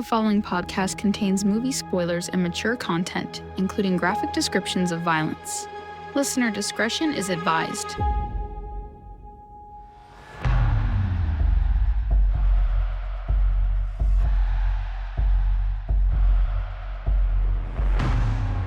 The following podcast contains movie spoilers and mature content, including graphic descriptions of violence. Listener discretion is advised.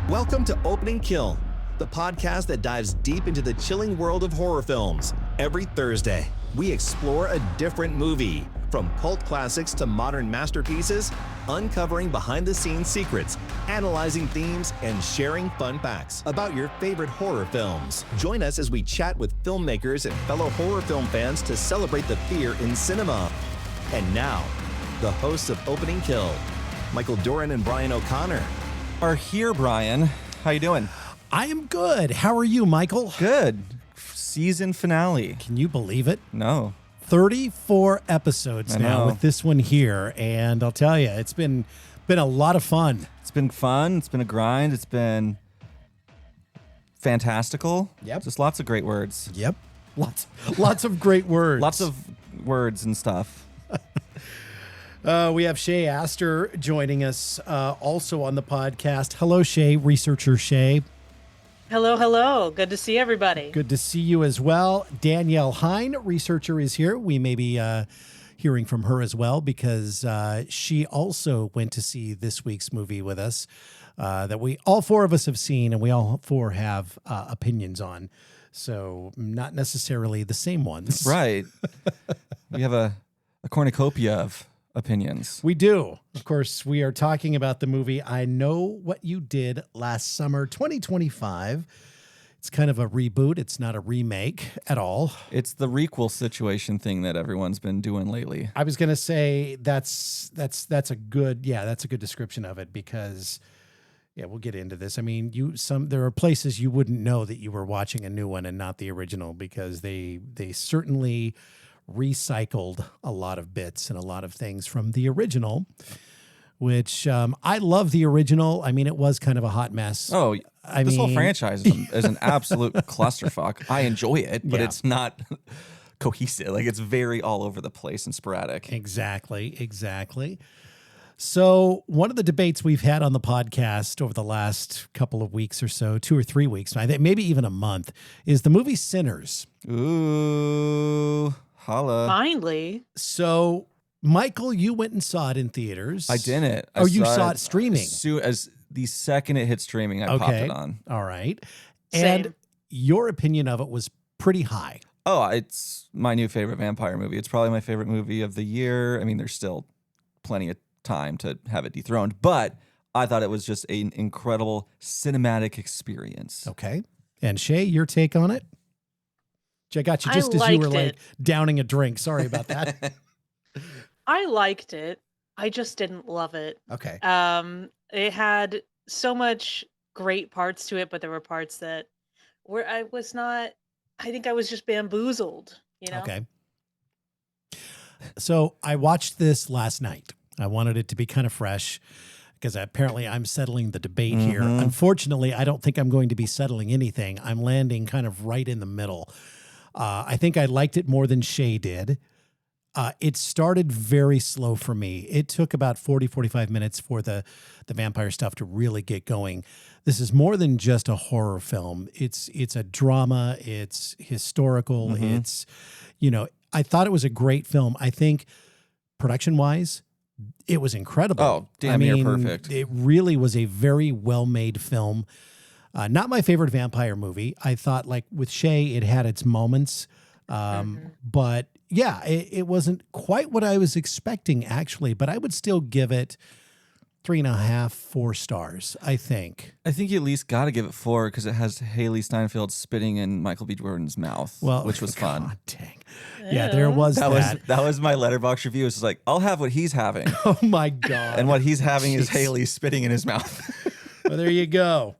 Welcome to Opening Kill, the podcast that dives deep into the chilling world of horror films. Every Thursday, we explore a different movie, from cult classics to modern masterpieces, uncovering behind-the-scenes secrets, analyzing themes, and sharing fun facts about your favorite horror films. Join us as we chat with filmmakers and fellow horror film fans to celebrate the fear in cinema. And now, the hosts of Opening Kill, Michael Doran and Brian O'Connor, are here, Brian. How you doing? I am good. How are you, Michael? Good. Season finale. Can you believe it? No. 34 episodes now with this one here, and I'll tell you, it's been a lot of fun. It's been fun. It's been a grind. It's been fantastical. Yep. Just lots of great words. Yep. Lots of great words. Lots of words and stuff. We have Shay Astor joining us also on the podcast. Hello, Shay, researcher Shay. Hello. Good to see everybody. Good to see you as well. Danielle Hine, researcher, is here. We may be hearing from her as well because she also went to see this week's movie with us that all four of us have seen and we all four have opinions on. So not necessarily the same ones. Right. We have a cornucopia of opinions. We do. Of course, we are talking about the movie I Know What You Did Last Summer, 2025. It's kind of a reboot. It's not a remake at all. It's the requel situation thing that everyone's been doing lately. I was going to say that's a good description of it because we'll get into this. I mean, there are places you wouldn't know that you were watching a new one and not the original because they certainly recycled a lot of bits and a lot of things from the original, which I love the original. I mean, it was kind of a hot mess. Oh, this whole franchise is an absolute clusterfuck. I enjoy it, but it's not cohesive. Like, it's very all over the place and sporadic. Exactly. So one of the debates we've had on the podcast over the last couple of weeks or so, 2 or 3 weeks, I think maybe even a month, is the movie Sinners. Ooh. Holla. Finally. So, Michael, you went and saw it in theaters. I didn't. You saw it streaming. As the second it hit streaming, I popped it on. All right. Same. And your opinion of it was pretty high. Oh, it's my new favorite vampire movie. It's probably my favorite movie of the year. I mean, there's still plenty of time to have it dethroned, but I thought it was just an incredible cinematic experience. Okay. And Shay, your take on it? I got you just as you were downing a drink. Sorry about that. I liked it. I just didn't love it. Okay. It had so much great parts to it, but there were parts that where I think I was just bamboozled, you know? Okay. So I watched this last night. I wanted it to be kind of fresh because apparently I'm settling the debate here. Unfortunately, I don't think I'm going to be settling anything. I'm landing kind of right in the middle. I think I liked it more than Shay did. It started very slow for me. It took about 45 minutes for the vampire stuff to really get going. This is more than just a horror film. It's a drama. It's historical. It's, I thought it was a great film. I think production-wise, it was incredible. Oh, damn near perfect. It really was a very well-made film. Not my favorite vampire movie. I thought, like with Shay, it had its moments. But yeah, it wasn't quite what I was expecting, actually. But I would still give it 3.5, 4 stars, I think. I think you at least got to give it 4 because it has Haley Steinfeld spitting in Michael B. Jordan's mouth, which was fun. God dang. Yeah, there was that. That was my Letterboxd review. It's like, I'll have what he's having. Oh, my God. And what he's having is Haley spitting in his mouth. Well, there you go.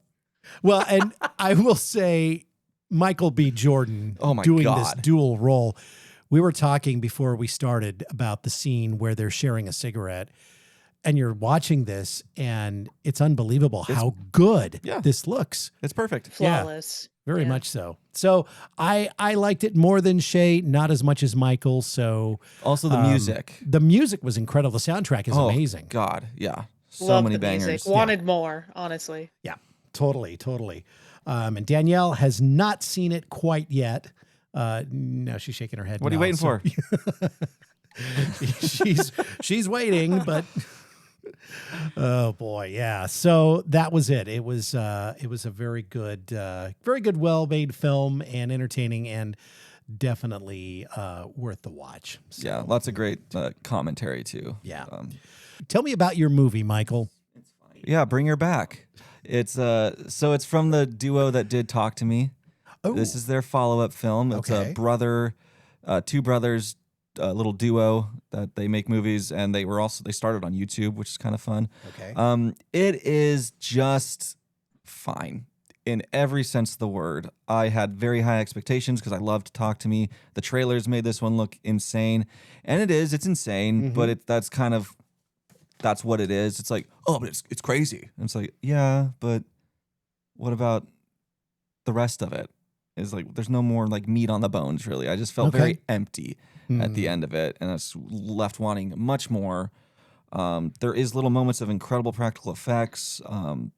Well, and I will say Michael B. Jordan doing this dual role. We were talking before we started about the scene where they're sharing a cigarette. and you're watching this, and it's unbelievable how good this looks. It's perfect. Flawless. Very much so. So I liked it more than Shay, not as much as Michael. So also the music. The music was incredible. The soundtrack is amazing. God, yeah. So Loved many the bangers. music. Wanted more, honestly. Yeah, totally. And Danielle has not seen it quite yet. No, she's shaking her head. What are you waiting for? she's waiting, but oh boy, yeah. So that was it. It was a very good, well-made film and entertaining, and definitely worth the watch. So, yeah, lots of great commentary too. Yeah. Tell me about your movie, Michael. Yeah, Bring Her Back. It's so it's from the duo that did Talk to Me. Oh. This is their follow-up film. It's a two brothers, little duo that they make movies, and they started on YouTube, which is kind of fun. Okay. It is just fine in every sense of the word. I had very high expectations because I loved Talk to Me. The trailers made this one look insane, and it's insane, but that's what it is. It's like, oh, but it's crazy. And it's like, yeah, but what about the rest of it? Is like, there's no more like meat on the bones, really. I just felt very empty at the end of it, and I was left wanting much more. There is little moments of incredible practical effects.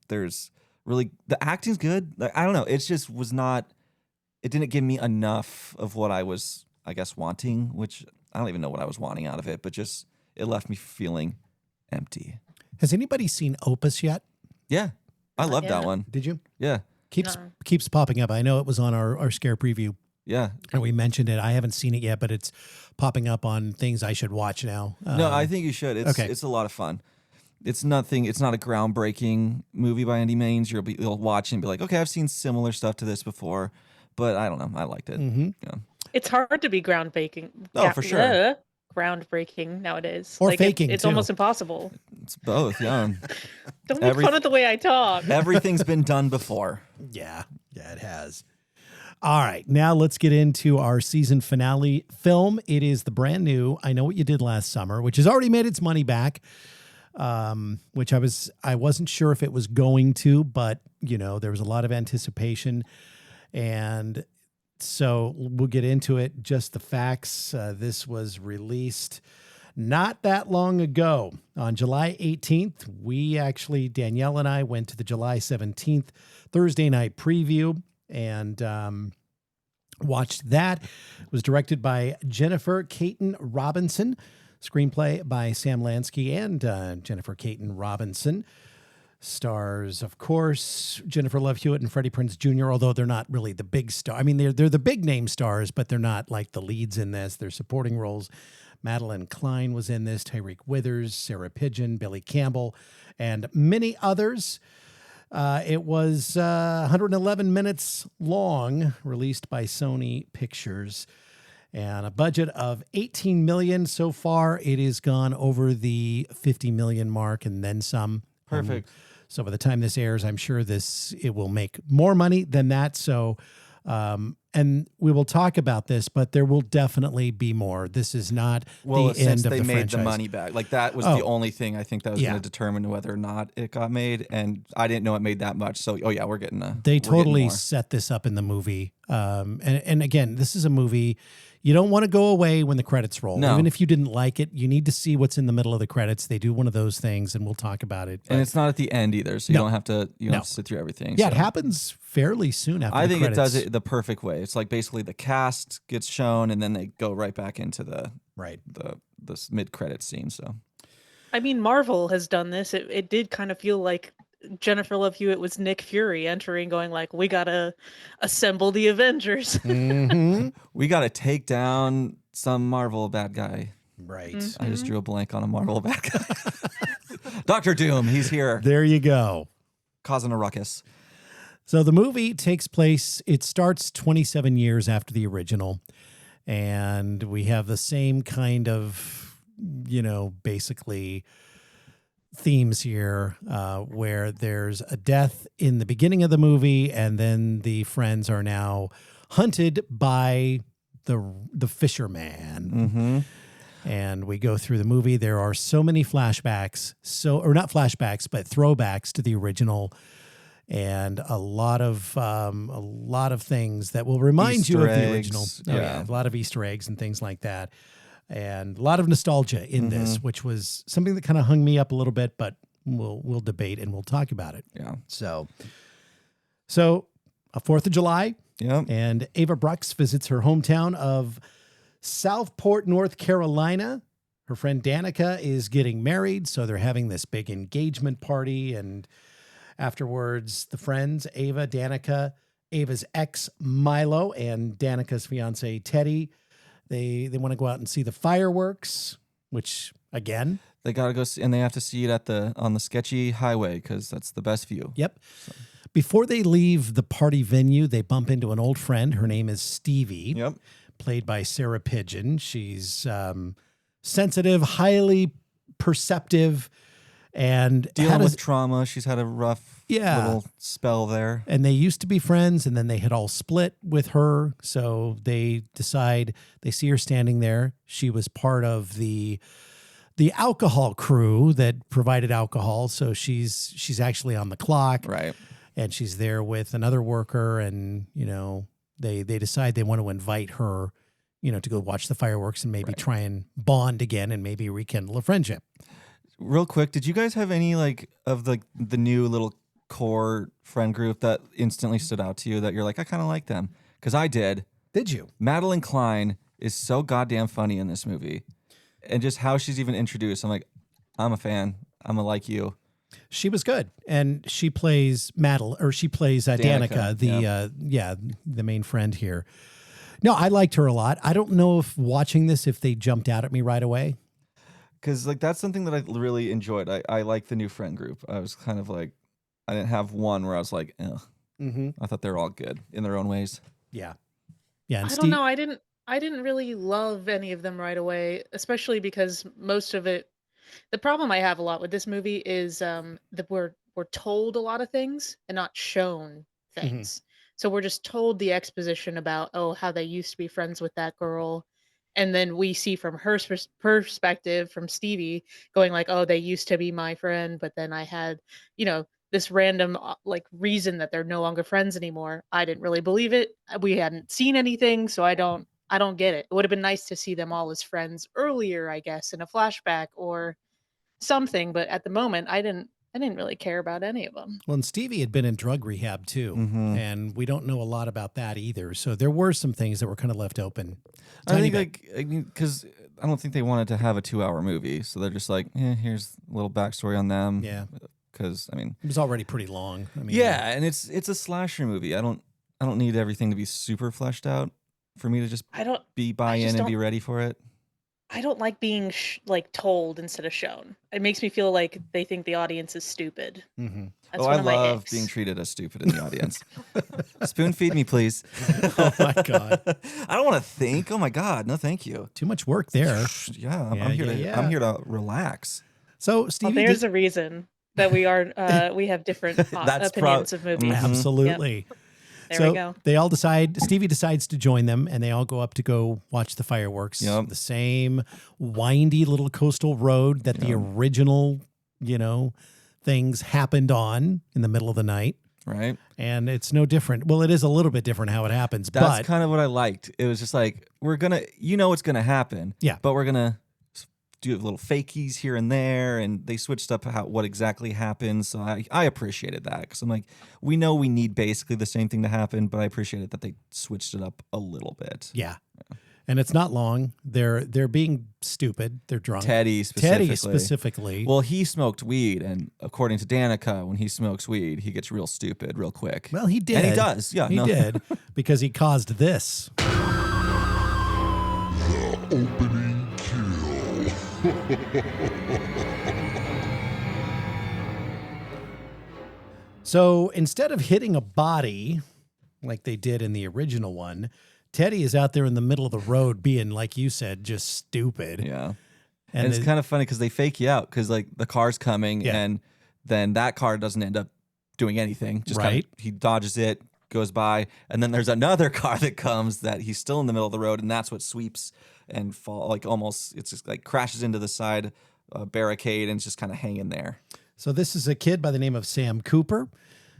There's really, the acting's good. Like, I don't know. It just was not, it didn't give me enough of what I was, I guess, wanting, which I don't even know what I was wanting out of it, but just, it left me feeling empty. Has anybody seen Opus yet? Yeah. I loved that one. Did you? Yeah. Keeps popping up. I know it was on our scare preview. Yeah. And we mentioned it. I haven't seen it yet, but it's popping up on things I should watch now. No, I think you should. It's a lot of fun. It's not a groundbreaking movie by any means. You'll watch and be like, okay, I've seen similar stuff to this before, but I don't know. I liked it. Yeah. It's hard to be groundbreaking. Oh, for sure. Groundbreaking nowadays. Or faking, It's too. almost impossible. It's both, yeah. Don't make fun of the way I talk. Everything's been done before. Yeah, it has. All right, now let's get into our season finale film. It is the brand new I Know What You Did Last Summer, which has already made its money back, which I wasn't sure if it was going to, but, there was a lot of anticipation, and so we'll get into it. Just the facts. This was released not that long ago. On July 18th, Danielle and I went to the July 17th Thursday night preview and watched that. It was directed by Jennifer Caton Robinson. Screenplay by Sam Lansky and Jennifer Caton Robinson. Stars, of course, Jennifer Love Hewitt and Freddie Prinze Jr., although they're not really the big star. I mean, they're the big name stars, but they're not like the leads in this. They're supporting roles. Madeline Klein was in this, Tyreek Withers, Sarah Pidgeon, Billy Campbell, and many others. It was 111 minutes long, released by Sony Pictures, and a budget of $18 million. So far, it has gone over the $50 million mark and then some. Perfect. So by the time this airs, I'm sure it will make more money than that. So, and we will talk about this, but there will definitely be more. This is not the end of the franchise. They made the money back. Like, that was the only thing I think that was going to determine whether or not it got made. And I didn't know it made that much. So, we're getting They totally set this up in the movie. And again, this is a movie. You don't want to go away when the credits roll. No. Even if you didn't like it, you need to see what's in the middle of the credits. They do one of those things, and we'll talk about it. And it's not at the end either, so you don't have to sit through everything. Yeah, so. It happens fairly soon after I the think credits. it does it the perfect way. It's like basically the cast gets shown, and then they go right back into the mid-credit scene. So, I mean, Marvel has done this. It did kind of feel like Jennifer Love Hewitt was Nick Fury entering, going like, we gotta assemble the Avengers. We gotta take down some Marvel bad guy. Right. Mm-hmm. I just drew a blank on a Marvel bad guy. Doctor Doom, he's here. There you go. Causing a ruckus. So the movie takes place, it starts 27 years after the original, and we have the same kind of, basically themes here, where there's a death in the beginning of the movie, and then the friends are now hunted by the fisherman. And we go through the movie. There are so many flashbacks, or not flashbacks, but throwbacks to the original, and a lot of things that will remind you of the original. Yeah. A lot of Easter eggs and things like that, and a lot of nostalgia in this, which was something that kind of hung me up a little bit. But we'll debate and we'll talk about it. Yeah. So a 4th of July. Yeah. And Ava Brooks visits her hometown of Southport, North Carolina. Her friend Danica is getting married, so they're having this big engagement party. And afterwards, the friends, Ava, Danica, Ava's ex, Milo, and Danica's fiance, Teddy, they want to go out and see the fireworks, which, again... They got to go see, and they have to see it on the sketchy highway because that's the best view. Yep. So. Before they leave the party venue, they bump into an old friend. Her name is Stevie. Yep. Played by Sarah Pidgeon. She's sensitive, highly perceptive, and dealing with trauma. She's had a rough little spell there. And they used to be friends, and then they had all split with her. So they see her standing there. She was part of the alcohol crew that provided alcohol. So she's actually on the clock. Right. And she's there with another worker, and, they decide they want to invite her, to go watch the fireworks and maybe try and bond again and maybe rekindle a friendship. Real quick, did you guys have any of the new little core friend group that instantly stood out to you that you're like, I kind of like them? Because I did. Did you? Madeline Klein is so goddamn funny in this movie. And just how she's even introduced, I'm like, I'm a fan. I'm a like you. She was good, and she plays Danica, the main friend here. No, I liked her a lot. I don't know if watching this, if they jumped out at me right away. Because that's something that I really enjoyed. I like the new friend group. I was kind of like, I didn't have one where I was like, ugh. Mm-hmm. I thought they were all good in their own ways. Yeah. Yeah. And I don't know. I didn't really love any of them right away, especially because most of it. The problem I have a lot with this movie is that we're told a lot of things and not shown things. Mm-hmm. So we're just told the exposition about, how they used to be friends with that girl. And then we see from her perspective, from Stevie, going like, they used to be my friend, but then I had, this random reason that they're no longer friends anymore. I didn't really believe it. We hadn't seen anything, so I don't get it. It would have been nice to see them all as friends earlier, I guess, in a flashback or something. But at the moment, I didn't really care about any of them. Well, and Stevie had been in drug rehab too, and we don't know a lot about that either. So there were some things that were kind of left open. I think, because I don't think they wanted to have a 2-hour movie, so they're just like, here's a little backstory on them. Yeah, because it was already pretty long. And it's a slasher movie. I don't need everything to be super fleshed out for me to just buy in and be ready for it. I don't like being told instead of shown. It makes me feel like they think the audience is stupid. Mm-hmm. I love being treated as stupid in the audience. Spoon feed me, please. Oh my God. I don't want to think. Oh my God. No, thank you. Too much work there. I'm here to relax. So Stevie, there's a reason that we have different opinions of movies. Absolutely. Yep. There we go. They all Stevie decides to join them, and they all go up to go watch the fireworks. Yep. The same windy little coastal road that the original, things happened on in the middle of the night. Right. And it's no different. Well, it is a little bit different how it happens. That's kind of what I liked. It was just like, it's going to happen. Yeah. But we're going to do little fakies here and there, and they switched up what exactly happens. So I appreciated that, because I'm like, we know we need basically the same thing to happen, but I appreciated that they switched it up a little bit. Yeah. And it's not long. They're being stupid. They're drunk. Teddy specifically. Well, he smoked weed, and according to Danica, when he smokes weed, he gets real stupid real quick. Well, he did. And he does. Yeah, he did, because he caused this. The opening kill. So instead of hitting a body like they did in the original one, Teddy is out there in the middle of the road being, like you said, just stupid. Yeah. And it's kind of funny because they fake you out, because the car's coming, and then that car doesn't end up doing anything. Just right. He dodges it, goes by, and then there's another car that comes that he's still in the middle of the road, and that's what sweeps and fall, like almost, it's just like crashes into the side barricade and it's just kind of hanging there. So this is a kid by the name of Sam Cooper.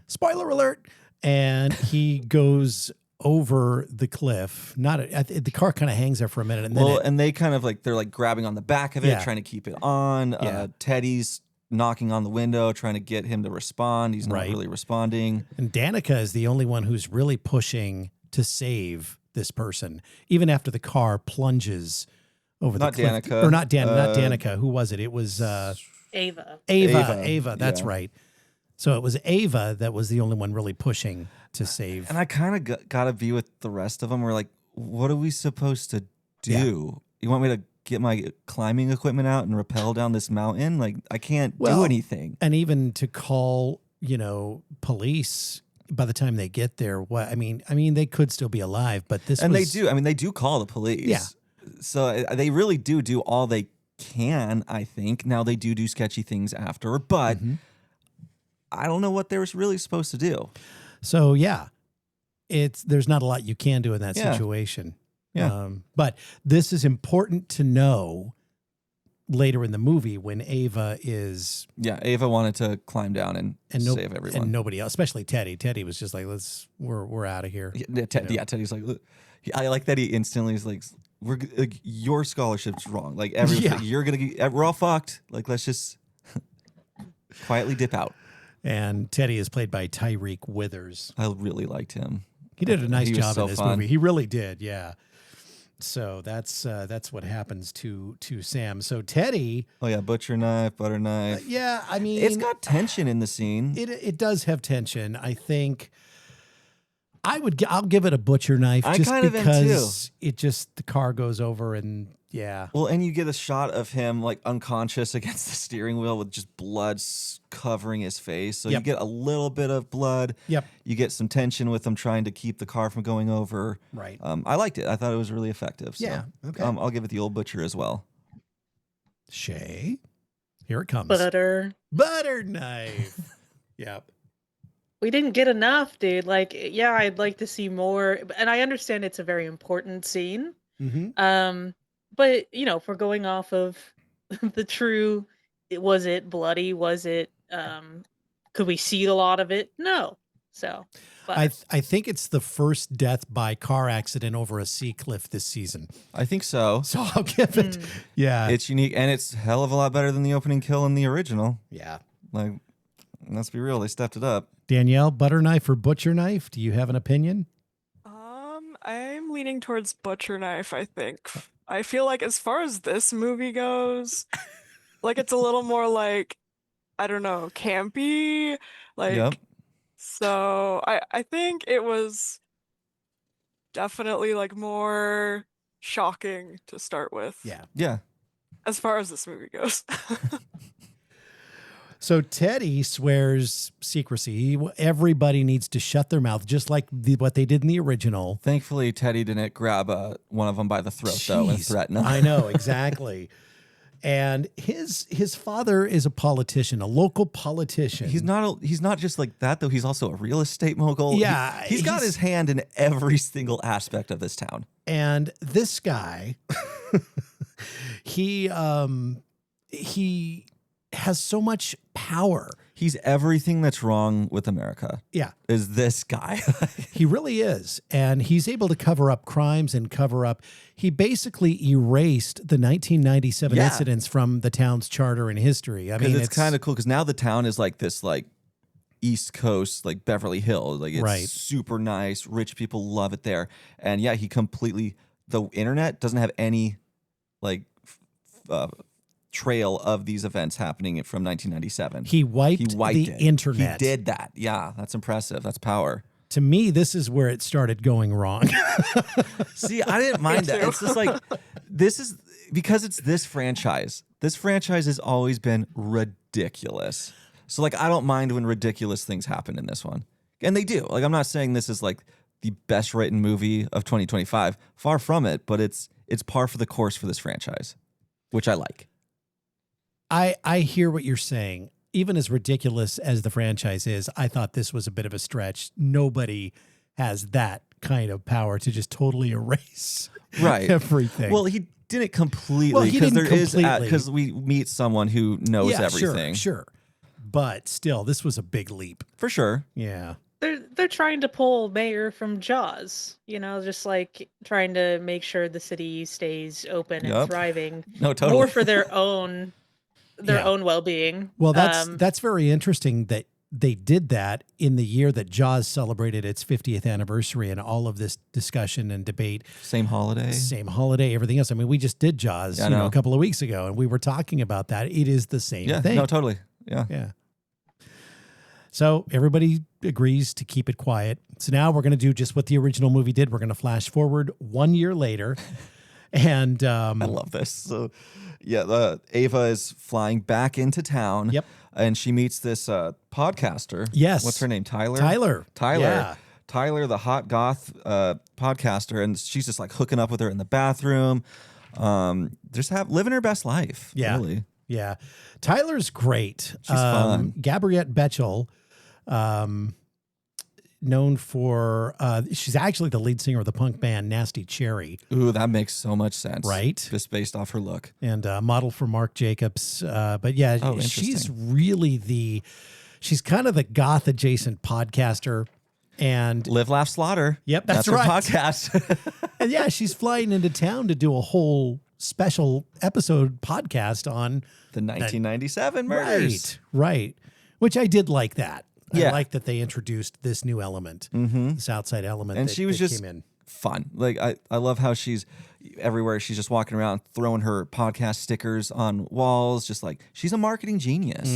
Spoiler alert. And he goes over the cliff. The car kind of hangs there for a minute, and then and they kind of like, they're like grabbing on the back of it, Yeah. trying to keep it on. Yeah. Teddy's knocking on the window, trying to get him to respond. He's not Right. really responding. And Danica is the only one who's really pushing to save this person, even after the car plunges over Not the cliff. Danica. Or not Danica. Who was it? It was Ava. Ava. That's Yeah. right. So it was Ava that was the only one really pushing to save. And I kind of got to be with the rest of them. We're like, what are we supposed to do? Yeah. You want me to get my climbing equipment out and rappel down this mountain? Like, I can't do anything. And even to call, police by the time they get there, I mean, they could still be alive, but They do call the police. Yeah. So they really do all they can, I think. Now they do sketchy things after, but I don't know what they were really supposed to do. So yeah, there's not a lot you can do in that Yeah. situation. Yeah. But this is important to know later in the movie when Ava is Yeah, Ava wanted to climb down and save everyone. and nobody else, especially Teddy. Teddy was just like, we're out of here. Teddy's like, look, I like that he instantly is like, your scholarship's wrong. Like everything, we're all fucked. Like, let's just quietly dip out. And Teddy is played by Tyreek Withers. I really liked him. He did a nice He was job so in this fun. movie. He really did. Yeah. So that's what happens to Sam. So Teddy, Oh yeah, butcher knife, butter knife. yeah, I mean, It's got tension in the scene. it does have tension. I think I'll give it a butcher knife I just kind of am because the car goes over and yeah. Well, and you get a shot of him like unconscious against the steering wheel with just blood covering his face. So you Yep. get a little bit of blood. Yep. You get some tension with him trying to keep the car from going over. Right. I liked it. I thought it was really effective. So, Yeah, okay. I'll give it the old butcher as well. Shay, here it comes. Butter. Butter knife. Yep. We didn't get enough, dude. Like, yeah, I'd like to see more. And I understand it's a very important scene. Mm-hmm. But if we're going off of the true, was it bloody? Was it? Could we see a lot of it? No. So, but I think it's the first death by car accident over a sea cliff this season. I think so. So I'll give it. Yeah. It's unique, and it's a hell of a lot better than the opening kill in the original. Yeah. Like, let's be real, they stepped it up. Danielle, butter knife or butcher knife? Do you have an opinion? I'm leaning towards butcher knife, I think. I feel like as far as this movie goes, like it's a little more like, I don't know, campy. Like, Yep. so I think it was definitely like more shocking to start with. Yeah. As far as this movie goes. So Teddy swears secrecy. Everybody needs to shut their mouth, just like what they did in the original. Thankfully, Teddy didn't grab one of them by the throat, though, and Jeez. threaten him. I know, exactly. And his father is a politician, a local politician. He's not just like that, though. He's also a real estate mogul. Yeah, He's got his hand in every single aspect of this town. And this guy, he has so much power. He's everything that's wrong with America. Yeah. Is this guy. He really is. And he's able to cover up crimes and he basically erased the 1997 Yeah. incidents from the town's charter and history. I Because mean, it's kind of cool because now the town is like this like East Coast, like Beverly Hills. Like it's Right. super nice. Rich people love it there. And yeah, the internet doesn't have any like trail of these events happening from 1997. he wiped the it. internet. He did that. Yeah, that's impressive. That's power. To me, this is where it started going wrong. See, I didn't mind that. too. It's just like, this is because it's this franchise. This franchise has always been ridiculous. So like, I don't mind when ridiculous things happen in this one. And they do. Like, I'm not saying this is like the best written movie of 2025. Far from it, but it's par for the course for this franchise, which I like. I hear what you're saying. Even as ridiculous as the franchise is, I thought this was a bit of a stretch. Nobody has that kind of power to just totally erase Right. everything. Well, he didn't Well, completely he because didn't completely. because we meet someone who knows yeah, everything. Sure. But still, this was a big leap. For sure. Yeah. They're trying to pull Mayor from Jaws, just like trying to make sure the city stays open and Yup. thriving. No, totally. More for their own Yeah. own well-being. Well, that's very interesting that they did that in the year that Jaws celebrated its 50th anniversary, and all of this discussion and debate. Same holiday. Same holiday, everything else. I mean, we just did Jaws, Yeah, I know. a couple of weeks ago, and we were talking about that. It is the same Yeah. thing. No, totally. Yeah. Yeah. So everybody agrees to keep it quiet. So now we're going to do just what the original movie did. We're going to flash forward 1 year later. And I love this. So, yeah, Ava is flying back into town. Yep. And she meets this podcaster. Yes. What's her name? Tyler? Tyler. Yeah. Tyler, the hot goth podcaster. And she's just like hooking up with her in the bathroom. Just living her best life. Yeah. Really. Yeah. Tyler's great. She's fun. Gabriette Betchel, known for, she's actually the lead singer of the punk band Nasty Cherry. Ooh, that makes so much sense. Right. Just based off her look. And model for Marc Jacobs. But yeah, Oh, she's interesting. really she's kind of the goth adjacent podcaster. And Live, Laugh, Slaughter. Yep, that's her right. podcast. and yeah, she's flying into town to do a whole special episode podcast on The 1997 murders. Right. Which I did like that. Yeah. I like that they introduced this new element, this outside element. And that, she was that just came in. fun. Like I love how she's everywhere. She's just walking around throwing her podcast stickers on walls. Just like she's a marketing genius.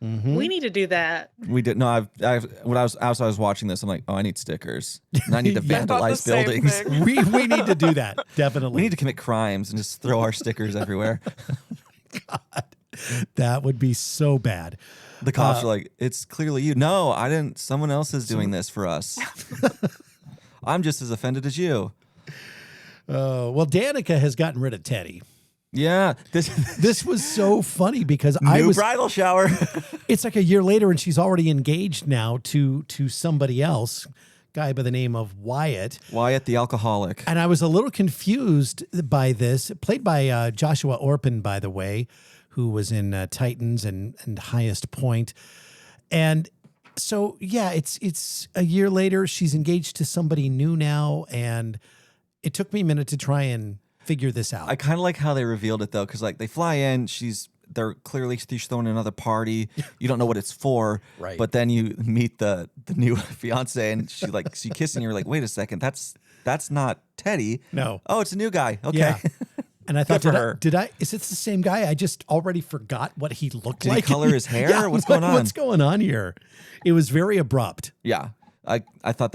We need to do that. We did no. When I was watching this, I'm like, oh, I need stickers. And I need to Yeah. I thought the vandalize same buildings. thing. we need to do that. Definitely. We need to commit crimes and just throw our stickers everywhere. That would be so bad. The cops are like, it's clearly you. No, I didn't. Someone else is doing this for us. I'm just as offended as you. Well, Danica has gotten rid of Teddy. Yeah. This was so funny because New bridal shower. it's like a year later and she's already engaged now to somebody else, guy by the name of Wyatt. Wyatt the alcoholic. And I was a little confused by this, played by Joshua Orpin, by the way, who was in Titans and Highest Point. And so, yeah, it's a year later. She's engaged to somebody new now. And it took me a minute to try and figure this out. I kind of like how they revealed it though, because like they fly in, they're clearly she's throwing another party. You don't know what it's for, Right. But then you meet the new fiance, and she kissing you. You're like, wait a second, that's not Teddy. No. Oh, it's a new guy. Okay. Yeah. And I thought, Good for her. is it the same guy? I just already forgot what he looked Did he like. color his hair? Yeah, What's going on? What's going on here? It was very abrupt. Yeah. I thought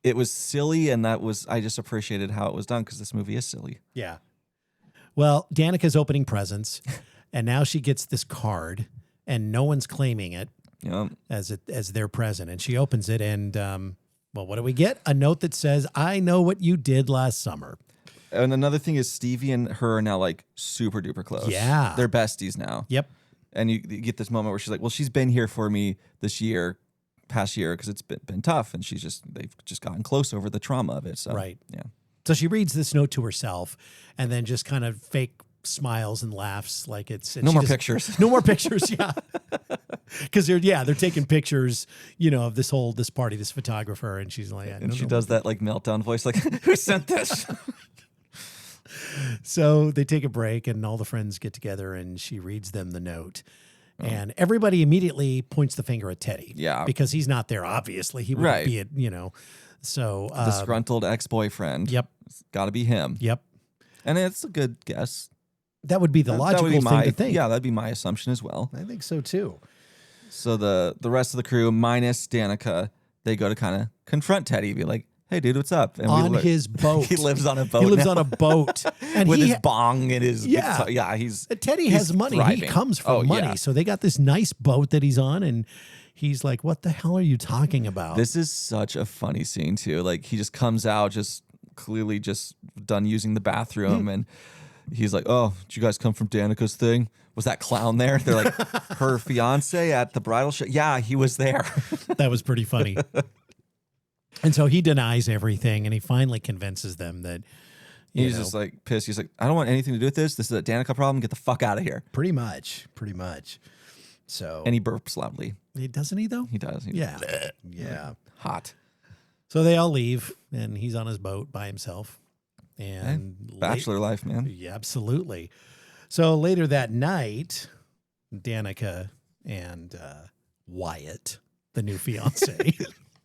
it was silly, and I just appreciated how it was done because this movie is silly. Yeah. Well, Danica's opening presents, and now she gets this card, and no one's claiming it Yeah. as their present. And she opens it, and well, what do we get? A note that says, "I know what you did last summer." And another thing is Stevie and her are now like super duper close. Yeah. They're besties now. Yep. And you get this moment where she's like, well, she's been here for me this past year, because it's been tough. And they've just gotten close over the trauma of it. So, Right. Yeah. So she reads this note to herself, and then just kind of fake smiles and laughs like it's and No she more just- pictures. No more pictures. Yeah. Because they're taking pictures, of this party, this photographer, and she's like, And she does that like meltdown voice, like, who sent this? So they take a break, and all the friends get together, and she reads them the note. And everybody immediately points the finger at Teddy. Yeah. Because he's not there, obviously. He wouldn't Right. be at, So, Disgruntled ex-boyfriend. Yep. It's got to be him. Yep. And it's a good guess. That would be the That would logical be thing to think. Yeah, that'd be my assumption as well. I think so too. So the rest of the crew, minus Danica, they go to kind of confront Teddy, be like, hey, dude, what's up? And On his boat. He lives on a boat. He lives now. on a boat. And with he his bong and his Yeah. guitar. Yeah, he's Teddy he's has money. He thriving. comes from Oh, money. yeah. So they got this nice boat that he's on, and he's like, what the hell are you talking about? This is such a funny scene too. Like he just comes out, just clearly just done using the bathroom, and he's like, "Oh, did you guys come from Danica's thing? Was that clown there?" They're like, "Her fiance at the bridal show." Yeah, he was there. That was pretty funny. And so he denies everything, and he finally convinces them that He's just like pissed. He's like, I don't want anything to do with this. This is a Danica problem. Get the fuck out of here. pretty much. So And he burps loudly. doesn't he though? He does. He's Yeah, yeah. hot. So they all leave, and he's on his boat by himself. And Bachelor life, man. Yeah, absolutely. So later that night, Danica and Wyatt, the new fiance.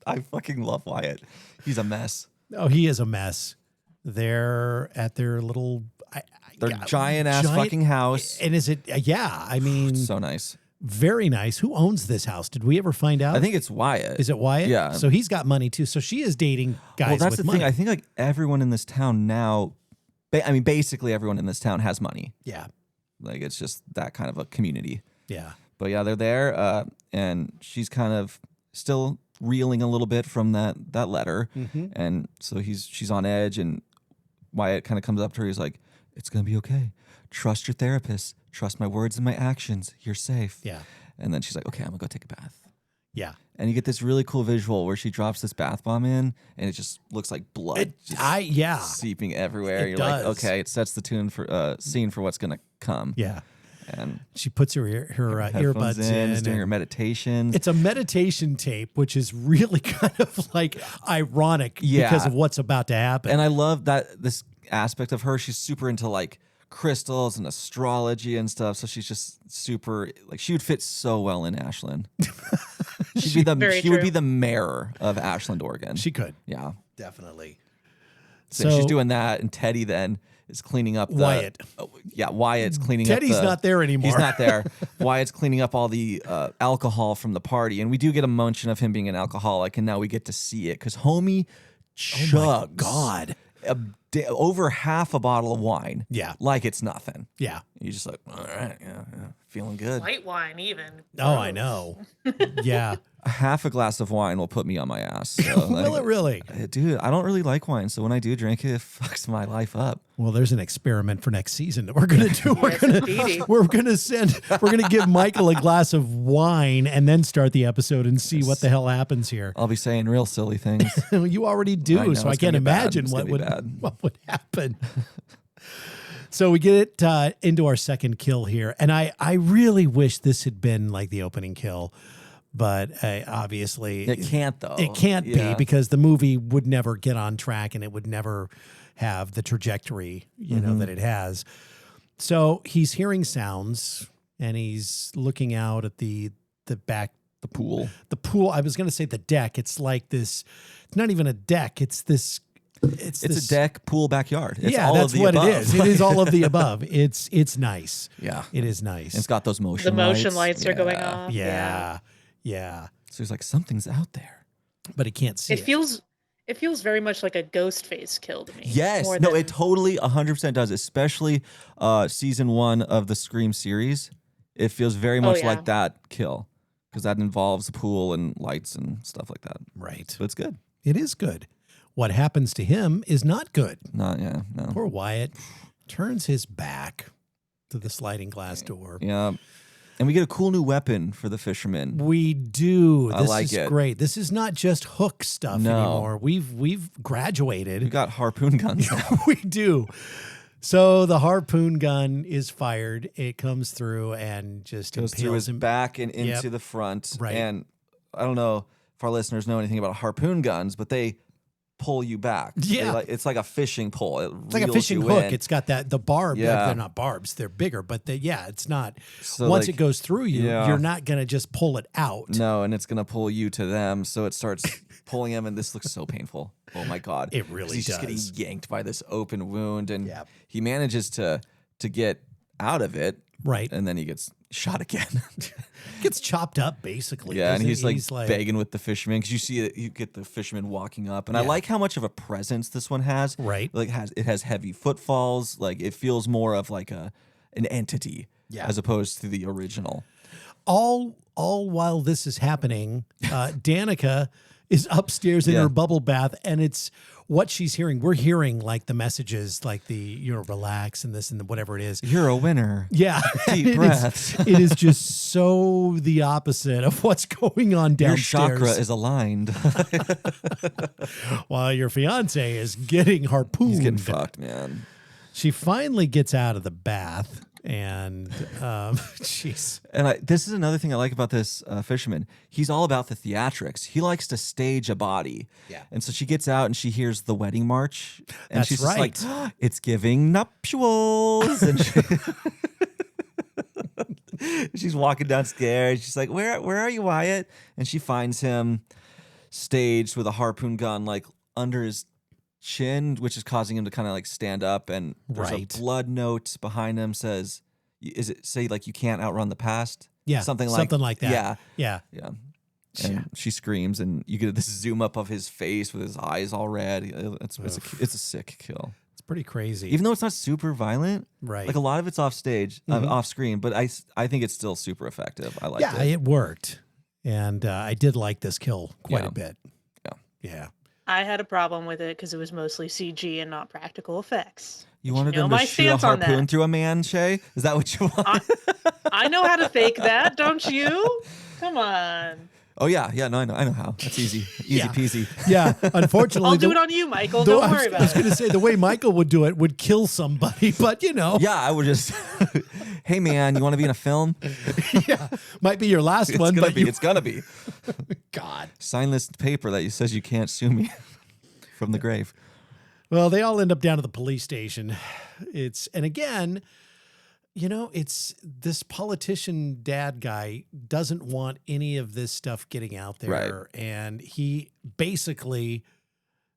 I fucking love Wyatt. He's a mess. Oh, he is a mess. They're at their little, Their giant ass fucking house. And is it? Yeah, I mean, So nice. very nice. Who owns this house? Did we ever find out? I think it's Wyatt. Is it Wyatt? Yeah. So he's got money too. So she is dating guys. Well, that's with the thing. money. I think like everyone in this town now, basically everyone in this town has money. Yeah, Like it's just that kind of a community. yeah. But yeah, they're there, and she's kind of still reeling a little bit from that letter, and so she's on edge, and Wyatt kind of comes up to her. He's like, "It's gonna be okay. Trust your therapist. Trust my words and my actions. You're safe." Yeah. And then she's like, "Okay, I'm gonna go take a bath." Yeah. And you get this really cool visual where she drops this bath bomb in, and it just looks like blood seeping everywhere. It You're like, does. okay, it sets the tune for scene for what's gonna come. Yeah. And She puts her headphones earbuds in. is doing her and meditations. it's a meditation tape, which is really kind of like ironic Yeah. because of what's about to happen. And I love that this aspect of her. She's super into like crystals and astrology and stuff. So she's just super like she would fit so well in Ashland. She would be the mayor of Ashland, Oregon. She could. Yeah. Definitely. So she's doing that, and Teddy then is cleaning up Wyatt. Wyatt's cleaning up. Teddy's not there anymore. He's not there. Wyatt's cleaning up all the alcohol from the party, and we do get a mention of him being an alcoholic, and now we get to see it because homie chugs. God. Over half a bottle of wine. Yeah. Like it's nothing. Yeah. You're just like, all right, yeah, feeling good. White wine, even. Oh, I know. Yeah. Half a glass of wine will put me on my ass. So, Will it really? Dude, I don't really like wine, so when I do drink it, it fucks my life up. Well, there's an experiment for next season that we're going to do. Yes, indeedy. We're going to give Michael a glass of wine and then start the episode and see what the hell happens here. I'll be saying real silly things. You already do, I know, so I it's can't gonna be bad. imagine It's what gonna be bad. would happen. So we get it into our second kill here, and I really wish this had been like the opening kill, but obviously It can't though. It can't be because the movie would never get on track, and it would never have the trajectory that it has. So he's hearing sounds, and he's looking out at the back. The pool. The pool. I was going to say the deck. It's like this. It's not even a deck. It's this. It's a deck, pool, backyard. It's yeah, all that's of the what above. it is. It is all of the above. It's nice. Yeah. It is nice. And it's got those motion The lights. motion lights are going off. Yeah. Yeah. So he's like, something's out there. But he can't see It feels very much like a ghost face kill to me. Yes. more No, than- it totally 100% does, especially season 1 of the Scream series. It feels very much yeah. like that kill because that involves a pool and lights and stuff like that. Right. So it's good. It is good. What happens to him is not good. No. Poor Wyatt turns his back to the sliding glass door. Yeah. And we get a cool new weapon for the fisherman. We do. I This like is it. great. This is not just hook stuff No. anymore. We've graduated. We got harpoon guns now. We do. So the harpoon gun is fired. It comes through and just Goes through impales his him. back and into Yep. the front. Right. And I don't know if our listeners know anything about harpoon guns, but they pull you back. Yeah. It's like a fishing pole. It's like a fishing hook. It's got the barb. Yeah. They're not barbs. They're bigger, but it's not. So, Once like, it goes through you, yeah. you're not going to just pull it out. No, and it's going to pull you to them. So it starts pulling him, and this looks so painful. Oh, my God. It really He's just does. getting yanked by this open wound, and Yep. he manages to get out of it. Right. And then he gets shot again. Gets chopped up, basically. Yeah, and doesn't he's he? like begging with the fisherman because you see it. You get the fisherman walking up, and I like how much of a presence this one has. Right. Like it has heavy footfalls. Like it feels more of like an entity, as opposed to the original. all while this is happening, Danica is upstairs in Yeah. her bubble bath, and it's what she's hearing. We're hearing like the messages, like the relax and this and whatever it is. You're a winner. Yeah, Deep It is- breaths. it is just so the opposite of what's going on Your downstairs. chakra is aligned. While your fiance is getting harpooned. He's getting fucked, man. She finally gets out of the bath, and she's And this is another thing I like about this fisherman. He's all about the theatrics. He likes to stage a body. Yeah. And so she gets out and she hears the wedding march. And That's she's just like, right. it's giving nuptials. And she's walking downstairs. She's like, where are you, Wyatt? And she finds him staged with a harpoon gun like under his chin, which is causing him to kind of like stand up. And there's Right. a blood note behind him says, is it say like you can't outrun the past? yeah, Something like that. Yeah. Yeah. Yeah. And she screams, and you get this zoom up of his face with his eyes all red. It's a sick kill. It's pretty crazy. Even though it's not super violent, right. like a lot of it's off stage, off screen, but I think it's still super effective. I like yeah, it. it worked. And I did like this kill quite Yeah. a bit. Yeah. Yeah. I had a problem with it because it was mostly CG and not practical effects. You wanted know him to my shoot a stance on harpoon that. through a man, Shay? Is that what you want? I know how to fake that, don't you? Come on. Oh yeah, no, I know how. That's easy, easy Yeah. peasy. Yeah. Unfortunately, I'll do it on you, Michael. though Don't I worry was about going it. to say the way Michael would do it would kill somebody, but Yeah, I would just, hey man, you want to be in a film? yeah, might be your last one, but It's gonna be. God. Sign this paper that says you can't sue me from the grave. Well, they all end up down at the police station. And again, it's this politician dad guy doesn't want any of this stuff getting out there. Right. And he basically,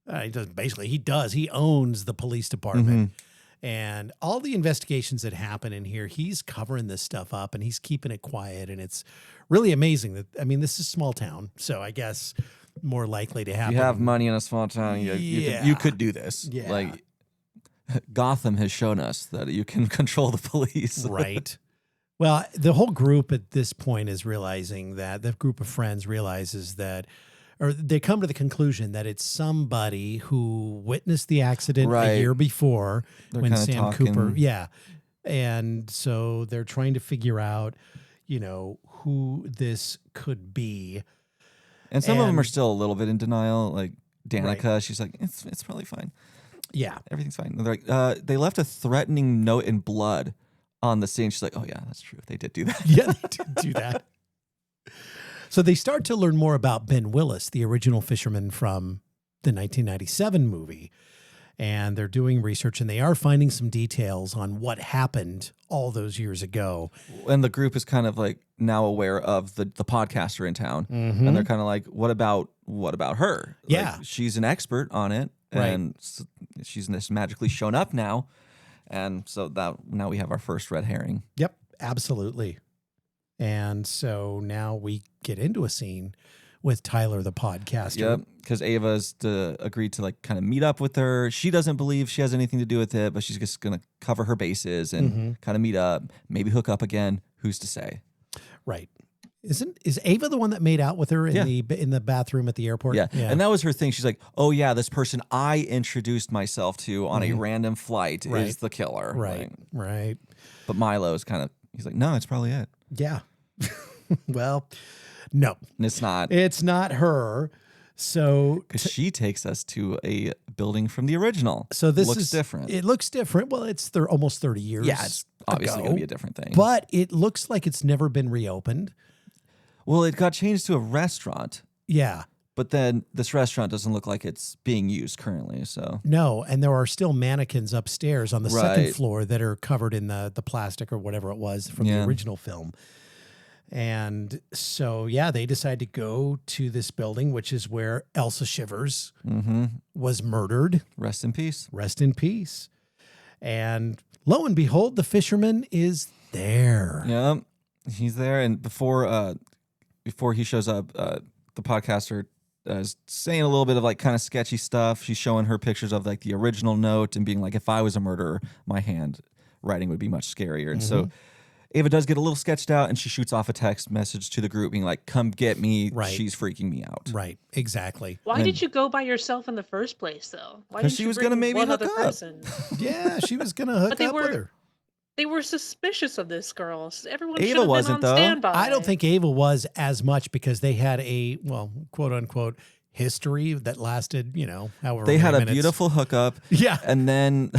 he owns the police department. And all the investigations that happen in here, he's covering this stuff up and he's keeping it quiet. And it's really amazing this is small town. So I guess more likely to happen. You have money in a small town. You could do this. Yeah. Like Gotham has shown us that you can control the police. Right. Well, the whole group at this point is realizing that the group of friends realizes that, or they come to the conclusion that it's somebody who witnessed the accident Right. a year before They're when kinda Sam talking. Cooper. Yeah. And so they're trying to figure out, who this could be. And some of them And- are still a little bit in denial. Like Danica, she's like, it's probably fine. Yeah. Everything's fine. And they're like, they left a threatening note in blood on the scene. She's like, oh yeah, that's true. They did do that. Yeah, they did do that. So they start to learn more about Ben Willis, the original fisherman from the 1997 movie. And they're doing research and they are finding some details on what happened all those years ago. And the group is kind of like now aware of the podcaster in town. And they're kind of like, what about her? Yeah. Like, she's an expert on it. Right. And she's just magically shown up now. And so now we have our first red herring. Yep, absolutely. And so now we get into a scene with Tyler, the podcaster. Yep, because Ava's agreed to like kind of meet up with her. She doesn't believe she has anything to do with it, but she's just going to cover her bases and kind of meet up, maybe hook up again. Who's to say? Right. Is Ava the one that made out with her in Yeah. the bathroom at the airport? Yeah. And that was her thing. She's like, oh yeah, this person I introduced myself to on a random flight Right. is the killer. Right. Like, Right. but Milo's he's like, no, it's probably it. Yeah. Well, no, And it's not. it's not her. So Because she takes us to a building from the original. So this looks is different. It looks different. Well, it's almost 30 years. Yeah, it's obviously going to ago, be a different thing. But it looks like it's never been reopened. Well, it got changed to a restaurant, Yeah. but then this restaurant doesn't look like it's being used currently. So No, and there are still mannequins upstairs on the second Right. floor that are covered in the plastic or whatever it was from the Yeah. original film. And so, yeah, they decide to go to this building, which is where Elsa Shivers was murdered. rest in peace. Rest in peace. And lo and behold, the fisherman is there. Yeah, he's there. And before he shows up, the podcaster is saying a little bit of like kind of sketchy stuff. She's showing her pictures of like the original note and being like, if I was a murderer, my handwriting would be much scarier. And so Ava does get a little sketched out, and she shoots off a text message to the group being like, come get me. Right. She's freaking me out. Right. Exactly. Why did you go by yourself in the first place, though? Why 'Cause didn't she you was gonna bring maybe one hook other up. person? Yeah, she was going to hook they up with were- her. They were suspicious of this girl. Everyone Ava should have been wasn't, on though. standby. I don't think Ava was as much because they had a, well, quote unquote, history that lasted, however They had many a minutes. beautiful hookup. Yeah. And then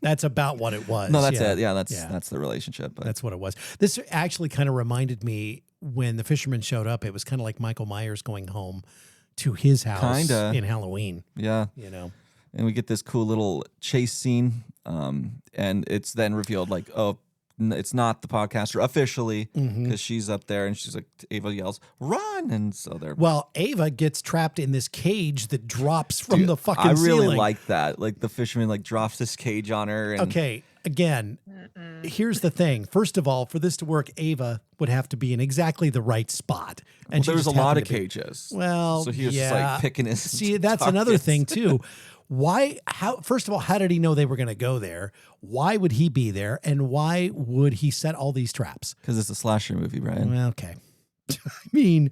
That's about what it was. no, that's it. Yeah, that's the relationship. But That's what it was. This actually kind of reminded me when the fisherman showed up. It was kind of like Michael Myers going home to his house Kinda. in Halloween. yeah. And we get this cool little chase scene. And it's then revealed like, oh, it's not the podcaster officially because she's up there and she's like, Ava yells, run. And so they're. Well, Ava gets trapped in this cage that drops from the fucking I really ceiling. like that. Like the fisherman like drops this cage on her. And Okay, again, here's the thing. First of all, for this to work, Ava would have to be in exactly the right spot. And there was a just lot of happened to be- cages. Well, so he was just yeah. like picking his. See, that's another targets. thing too. First of all, how did he know they were going to go there? Why would he be there? And why would he set all these traps? Because it's a slasher movie, Brian. Well, okay. I mean,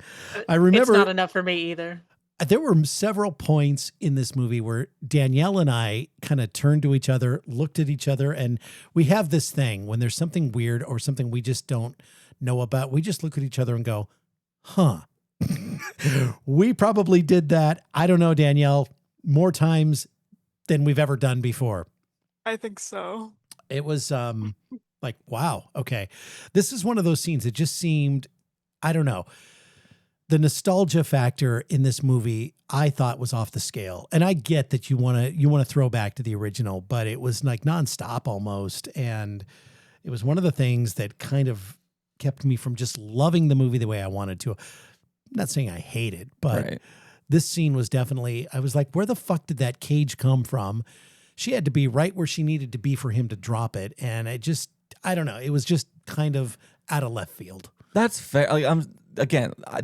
I remember It's not enough for me either. there were several points in this movie where Danielle and I kind of turned to each other, looked at each other, and we have this thing when there's something weird or something we just don't know about, we just look at each other and go, huh. We probably did that. I don't know, Danielle, more times than we've ever done before. I think so. It was like, wow, okay. This is one of those scenes that just seemed, I don't know. The nostalgia factor in this movie, I thought was off the scale. And I get that you want to throw back to the original, but it was like nonstop almost. And it was one of the things that kind of kept me from just loving the movie the way I wanted to. I'm not saying I hate it, but Right. this scene was definitely, I was like, where the fuck did that cage come from? She had to be right where she needed to be for him to drop it. And it just, I don't know. It was just kind of out of left field. That's fair. Like,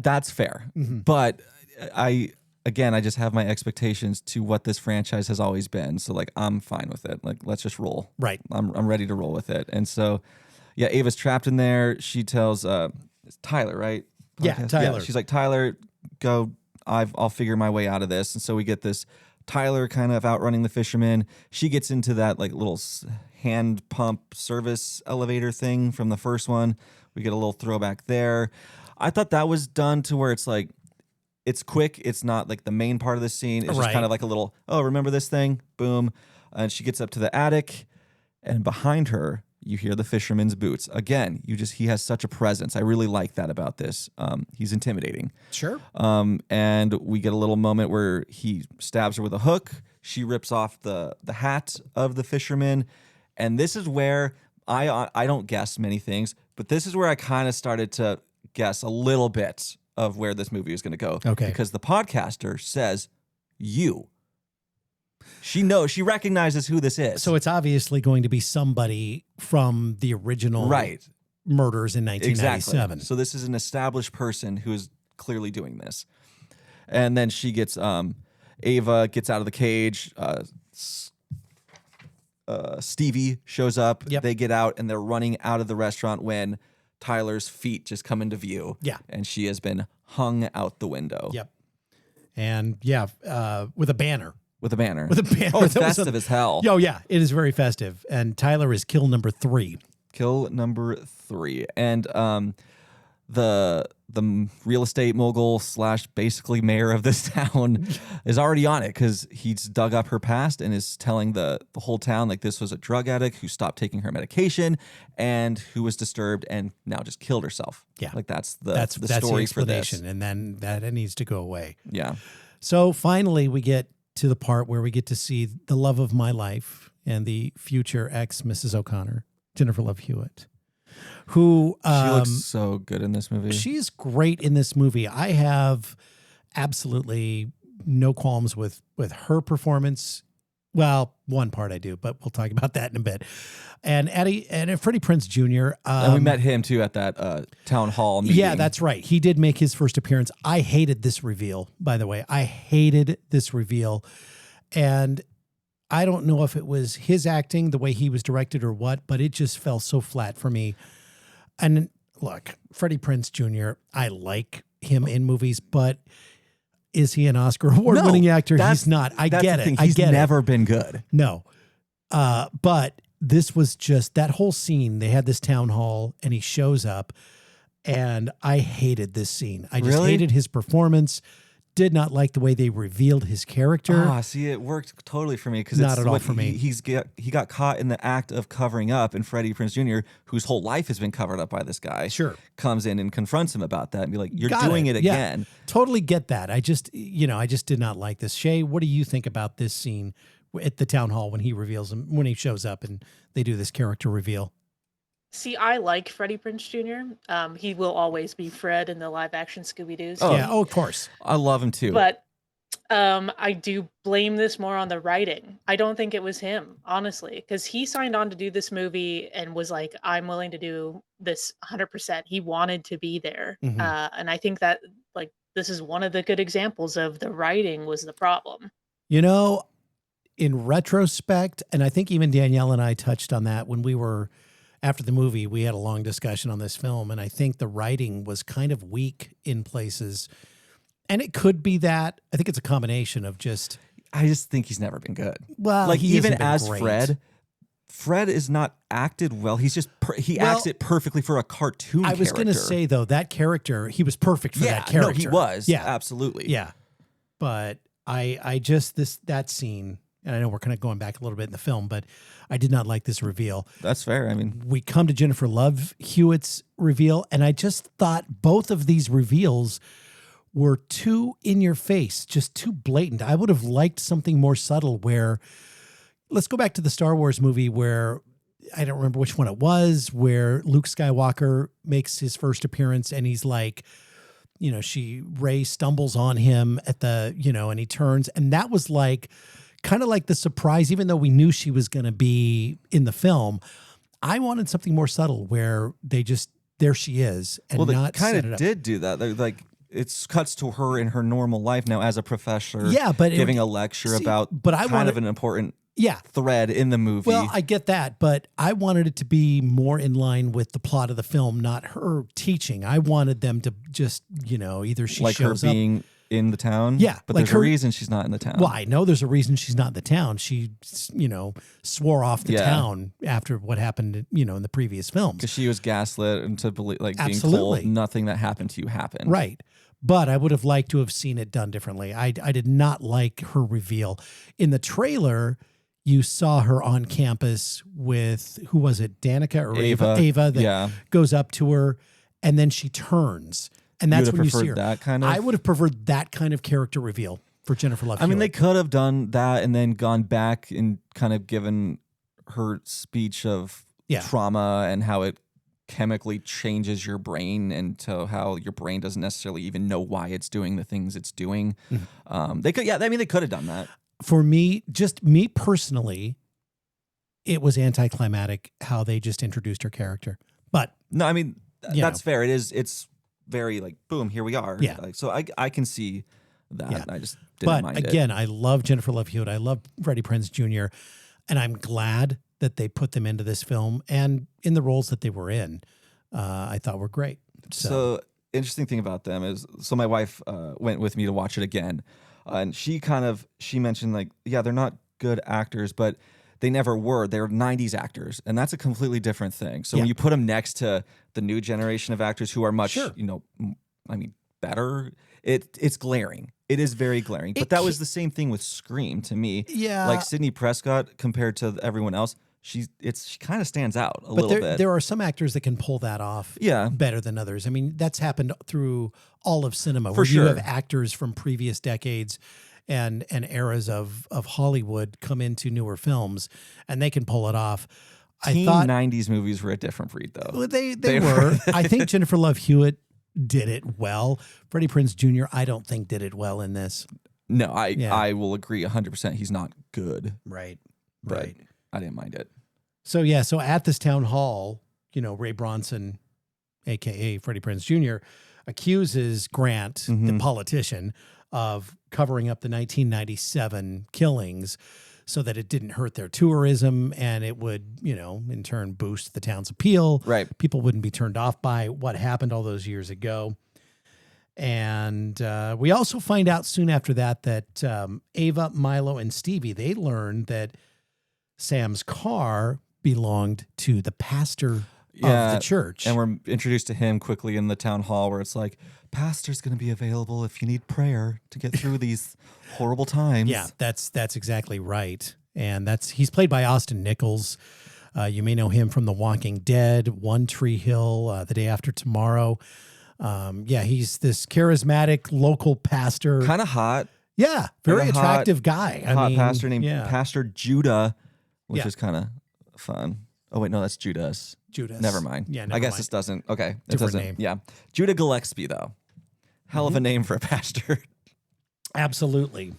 that's fair. But I just have my expectations to what this franchise has always been. So like, I'm fine with it. Like, let's just roll. Right. I'm ready to roll with it. And so, yeah, Ava's trapped in there. She tells it's Tyler, right? Yeah, Tyler. She's like, Tyler, go. I'll figure my way out of this. And so we get this Tyler kind of outrunning the fisherman. She gets into that like little hand pump service elevator thing from the first one. We get a little throwback there. I thought that was done to where it's like, it's quick. It's not like the main part of the scene. It's just Right. kind of like a little, oh, remember this thing? Boom. And she gets up to the attic, and behind her, you hear the fisherman's boots. Again, he has such a presence. I really like that about this. He's intimidating. Sure. And we get a little moment where he stabs her with a hook. She rips off the hat of the fisherman. And this is where I don't guess many things, but this is where I kind of started to guess a little bit of where this movie is going to go. Okay. Because the podcaster says, you. She recognizes who this is. So it's obviously going to be somebody from the original right. murders in 1997. Exactly. So this is an established person who is clearly doing this. And then she gets, Ava gets out of the cage. Stevie shows up. Yep. They get out and they're running out of the restaurant when Tyler's feet just come into view. Yeah. And she has been hung out the window. Yep. And yeah, with a banner. With a banner. With a banner. Oh, it's That was festive as hell. Oh, yeah. It is very festive. And Tyler is kill number 3. Kill number 3. And the real estate mogul / basically mayor of this town is already on it because he's dug up her past and is telling the whole town like this was a drug addict who stopped taking her medication and who was disturbed and now just killed herself. Yeah. Like that's the story for this. And then that needs to go away. Yeah. So finally we get to the part where we get to see the love of my life and the future ex Mrs. O'Connor, Jennifer Love Hewitt, who She looks so good in this movie. she's great in this movie. I have absolutely no qualms with her performance. Well, one part I do, but we'll talk about that in a bit. And Freddie Prinze Jr. And we met him too at that town hall meeting. Yeah, that's right. He did make his first appearance. I hated this reveal, by the way. I hated this reveal. And I don't know if it was his acting, the way he was directed or what, but it just fell so flat for me. And look, Freddie Prinze Jr., I like him in movies, but is he an Oscar award-winning actor? He's not. I get it. He's never been good. No. But this was just that whole scene. They had this town hall and he shows up and I hated this scene. I just hated his performance. Did not like the way they revealed his character. See, it worked totally for me because not at all for me. He got caught in the act of covering up, and Freddie Prinze Jr., whose whole life has been covered up by this guy, comes in and confronts him about that and be like, "You're doing it again." Yeah, totally get that. I just did not like this. Shay, what do you think about this scene at the town hall when he shows up and they do this character reveal? See, I like Freddie Prinze Jr. He will always be Fred in the live-action Scooby-Doos. Of course. I love him too. But I do blame this more on the writing. I don't think it was him, honestly, because he signed on to do this movie and was like, I'm willing to do this 100%. He wanted to be there. Mm-hmm. And I think that, like, this is one of the good examples of the writing was the problem. In retrospect, and I think even Danielle and I touched on that when we were... After the movie, we had a long discussion on this film, and I think the writing was kind of weak in places. And it could be that. I think it's a combination of just... I just think he's never been good. Well, like, he even hasn't been as great. Fred is not acted well. He's just... he acts it perfectly for a cartoon character. I was going to say, though, that character, he was perfect for that character. No, he was. Yeah, absolutely. Yeah. But I just... that scene... And I know we're kind of going back a little bit in the film, but I did not like this reveal. That's fair. I mean, we come to Jennifer Love Hewitt's reveal, and I just thought both of these reveals were too in your face, just too blatant. I would have liked something more subtle where, let's go back to the Star Wars movie where, I don't remember which one it was, where Luke Skywalker makes his first appearance and he's like, Rey stumbles on him at the, and he turns. And that was like, kind of like the surprise, even though we knew she was going to be in the film. I wanted something more subtle where they just, there she is. And they not kind set it of up. did do that. They're like, it cuts to her in her normal life now as a professor. Yeah, but giving a lecture about of an important thread in the movie. Well, I get that, but I wanted it to be more in line with the plot of the film, not her teaching. I wanted them to just, either she like shows her being up. In the town? Yeah. But there's a reason she's not in the town. Well, I know there's a reason she's not in the town. She, swore off the town after what happened, in the previous films. Because she was gaslit into being Absolutely. told nothing that happened to you happened. Right. But I would have liked to have seen it done differently. I did not like her reveal. In the trailer, you saw her on campus with, who was it, Danica or Ava? Ava that goes up to her, and then she turns. And that's when you see her. That kind of? I would have preferred that kind of character reveal for Jennifer Love Hewitt. I mean, they could have done that and then gone back and kind of given her speech of trauma and how it chemically changes your brain into how your brain doesn't necessarily even know why it's doing the things it's doing. Mm-hmm. They could have done that. For me, just me personally, it was anticlimactic how they just introduced her character. But no, I mean, that's fair. It's very like, boom, here we are. Yeah. Like, so I can see that. Yeah. I just didn't but mind again, it. I love Jennifer Love Hewitt. I love Freddie Prinze Jr. And I'm glad that they put them into this film and in the roles that they were in. I thought were great. So interesting thing about them is, so my wife went with me to watch it again. And she mentioned like, yeah, they're not good actors, but they never were. They're 90s actors, and that's a completely different thing. So when you put them next to the new generation of actors who are much, better, it's glaring. It is very glaring. But that was the same thing with Scream to me. Yeah. Like Sidney Prescott compared to everyone else, she kind of stands out a little bit. There are some actors that can pull that off better than others. I mean, that's happened through all of cinema where you have actors from previous decades and eras of Hollywood come into newer films, and they can pull it off. I thought 90s movies were a different breed, though. Well, they were. I think Jennifer Love Hewitt did it well. Freddie Prinze Jr., I don't think did it well in this. No, I will agree 100%. He's not good. Right. But I didn't mind it. So at this town hall, Ray Bronson, a.k.a. Freddie Prinze Jr., accuses Grant, the politician, of covering up the 1997 killings. so that it didn't hurt their tourism, and it would, in turn boost the town's appeal. Right. People wouldn't be turned off by what happened all those years ago. And we also find out soon after that Ava, Milo, and Stevie, they learned that Sam's car belonged to the pastor of the church. And we're introduced to him quickly in the town hall where it's like, pastor's going to be available if you need prayer to get through these horrible times. Yeah, that's exactly right. And he's played by Austin Nichols. You may know him from The Walking Dead, One Tree Hill, The Day After Tomorrow. He's this charismatic local pastor. Kind of hot. Yeah, very Like a attractive guy. Pastor named Pastor Judah, which is kind of fun. Oh, wait, no, that's Judas. Never mind. Yeah, I guess this doesn't. Okay. It Different doesn't. name. Yeah. Judah Gillespie, though. Hell of a name for a pastor. Absolutely.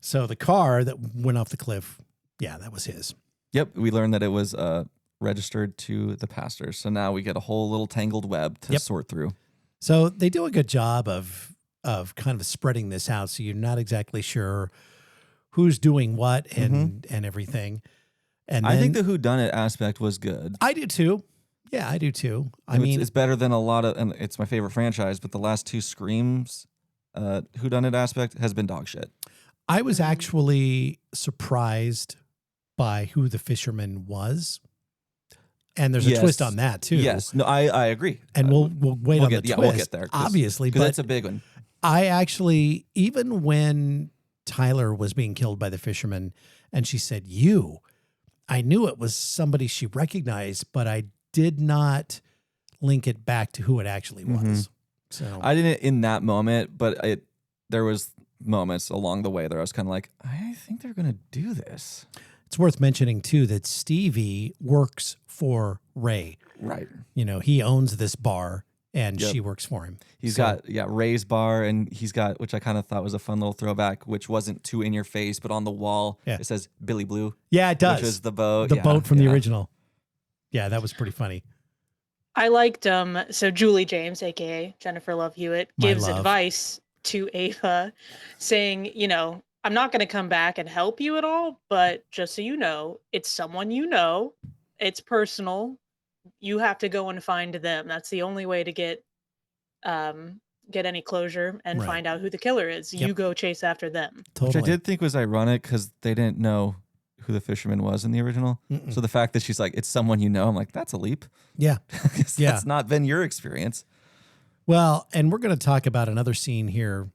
So the car that went off the cliff, that was his. Yep. We learned that it was registered to the pastor. So now we get a whole little tangled web to sort through. So they do a good job of kind of spreading this out. So you're not exactly sure who's doing what and everything. And I think the whodunit aspect was good. I do too. Yeah, I do too. I mean, it's better than a lot of, and it's my favorite franchise, but the last two Screams whodunit aspect has been dog shit. I was actually surprised by who the fisherman was. And there's a twist on that too. Yes. No, I agree. And we'll wait on the twist. We'll get there. Obviously. Because that's a big one. I actually, even when Tyler was being killed by the fisherman and she said, I knew it was somebody she recognized, but I did not link it back to who it actually was. So I didn't in that moment, but there was moments along the way that I was kind of like, I think they're going to do this. It's worth mentioning too that Stevie works for Ray. Right. He owns this bar and she works for him. He's got Ray's bar, and he's got, which I kind of thought was a fun little throwback, which wasn't too in your face, but on the wall it says Billy Blue. Yeah, it does. Which was the boat. The boat from the original. Yeah, that was pretty funny. I liked so Julie James, aka Jennifer Love Hewitt, gives advice to Ava saying, I'm not going to come back and help you at all, but just so you know, it's someone it's personal. You have to go and find them. That's the only way to get any closure and find out who the killer is. You go chase after them. Totally. Which I did think was ironic because they didn't know who the fisherman was in the original. So the fact that she's like, it's someone I'm like, that's a leap. Yeah. That's not been your experience. Well, and we're going to talk about another scene here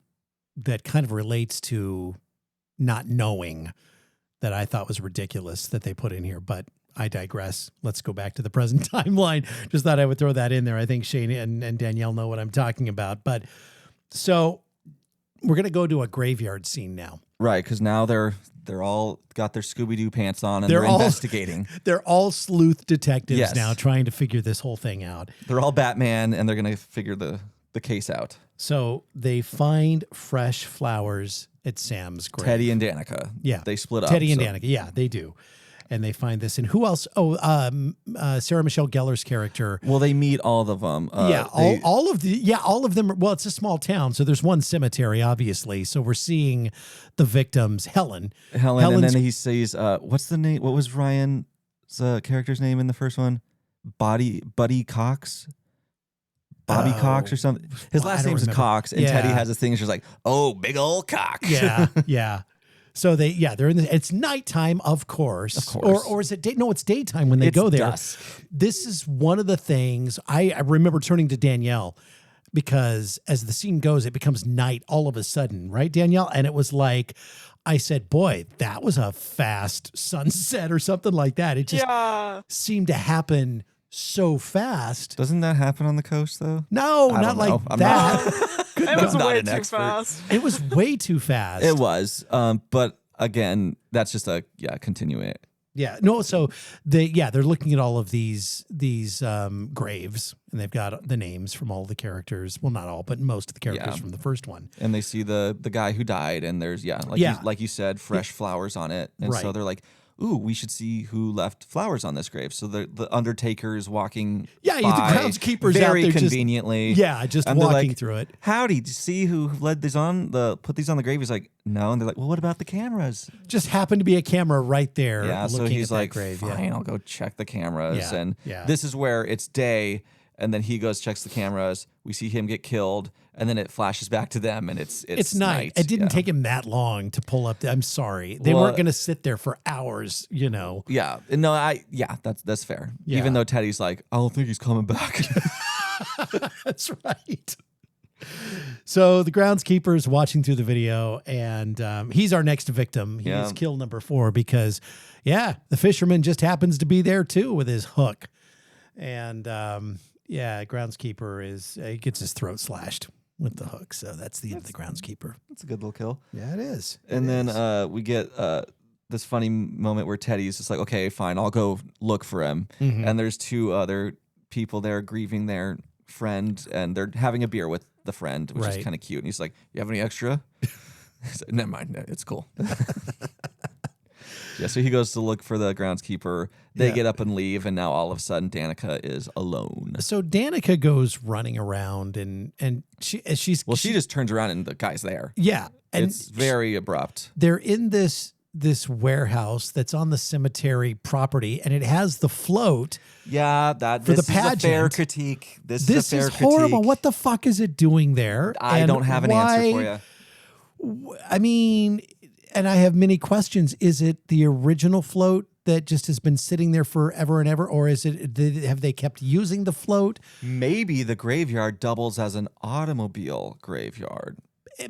that kind of relates to not knowing that I thought was ridiculous that they put in here, but I digress. Let's go back to the present timeline. Just thought I would throw that in there. I think Shane and Danielle know what I'm talking about. But so we're going to go to a graveyard scene now. Right, because now they're all got their Scooby-Doo pants on and they're investigating. They're all sleuth detectives now trying to figure this whole thing out. They're all Batman, and they're going to figure the case out. So they find fresh flowers at Sam's grave. Teddy and Danica. Yeah. They split up. Teddy and Danica. Yeah, they do. And they find this. And who else? Oh, Sarah Michelle Gellar's character. Well, they meet all of them. All of them. Well, it's a small town, so there's one cemetery, obviously. So we're seeing the victims. Helen, and then he says, "What's the name? What was Ryan's character's name in the first one? Buddy Cox." Bobby Cox or something. His last name's Cox, and Teddy has this thing. She's like, "Oh, big old cock." Yeah. So they're in the, it's nighttime, of course. Or is it day? No, it's daytime when they go there. Dusk. This is one of the things I remember turning to Danielle because as the scene goes, it becomes night all of a sudden, right, Danielle? And it was like, I said, boy, that was a fast sunset or something like that. It just seemed to happen so fast. Doesn't that happen on the coast, though? No, not like that. It was way too fast. It was way too fast. It was. But again, that's just a continuing. Yeah. No, so they're looking at all of these graves, and they've got the names from all the characters. Well, not all, but most of the characters from the first one. And they see the guy who died, and there's like you said, fresh flowers on it. And so they're like, ooh, we should see who left flowers on this grave. So the undertaker is walking Yeah, the by groundskeeper's very out there conveniently. just and they're walking like, through it. Howdy, did you see who put these on the grave? He's like, no. And they're like, well, what about the cameras? Just happened to be a camera right there. Yeah, so looking he's at that like, grave. fine, I'll go check the cameras. Yeah, And yeah. this is where it's day, and then he goes, checks the cameras. We see him get killed, and then it flashes back to them, and it's night. It didn't take him that long to pull up. I'm sorry. They weren't going to sit there for hours, you know. Yeah. No, that's fair. Yeah. Even though Teddy's like, I don't think he's coming back. That's right. So the groundskeeper's watching through the video, and he's our next victim. He's Yeah. kill number 4 because, the fisherman just happens to be there too with his hook. And groundskeeper he gets his throat slashed with the hook. So that's the end of the groundskeeper. That's a good little kill. Yeah, it is. And then we get this funny moment where Teddy's just like, okay, fine, I'll go look for him. Mhm. And there's 2 other people there grieving their friend, and they're having a beer with the friend, which Right. is kind of cute. And he's like, you have any extra? He's like, never mind, no, it's cool. Yeah, so he goes to look for the groundskeeper. They Yeah. get up and leave, and now all of a sudden Danica is alone. So Danica goes running around, and she just turns around and the guy's there. yeah, and It's very abrupt. they're in this warehouse that's on the cemetery property, and it has the float. Yeah, For this the is a fair pageant. critique. This This is a fair is horrible. critique. What the fuck is it doing there? I And don't have an answer for you. I mean, and I have many questions. Is it the original float that just has been sitting there forever and ever, or have they kept using the float? Maybe the graveyard doubles as an automobile graveyard.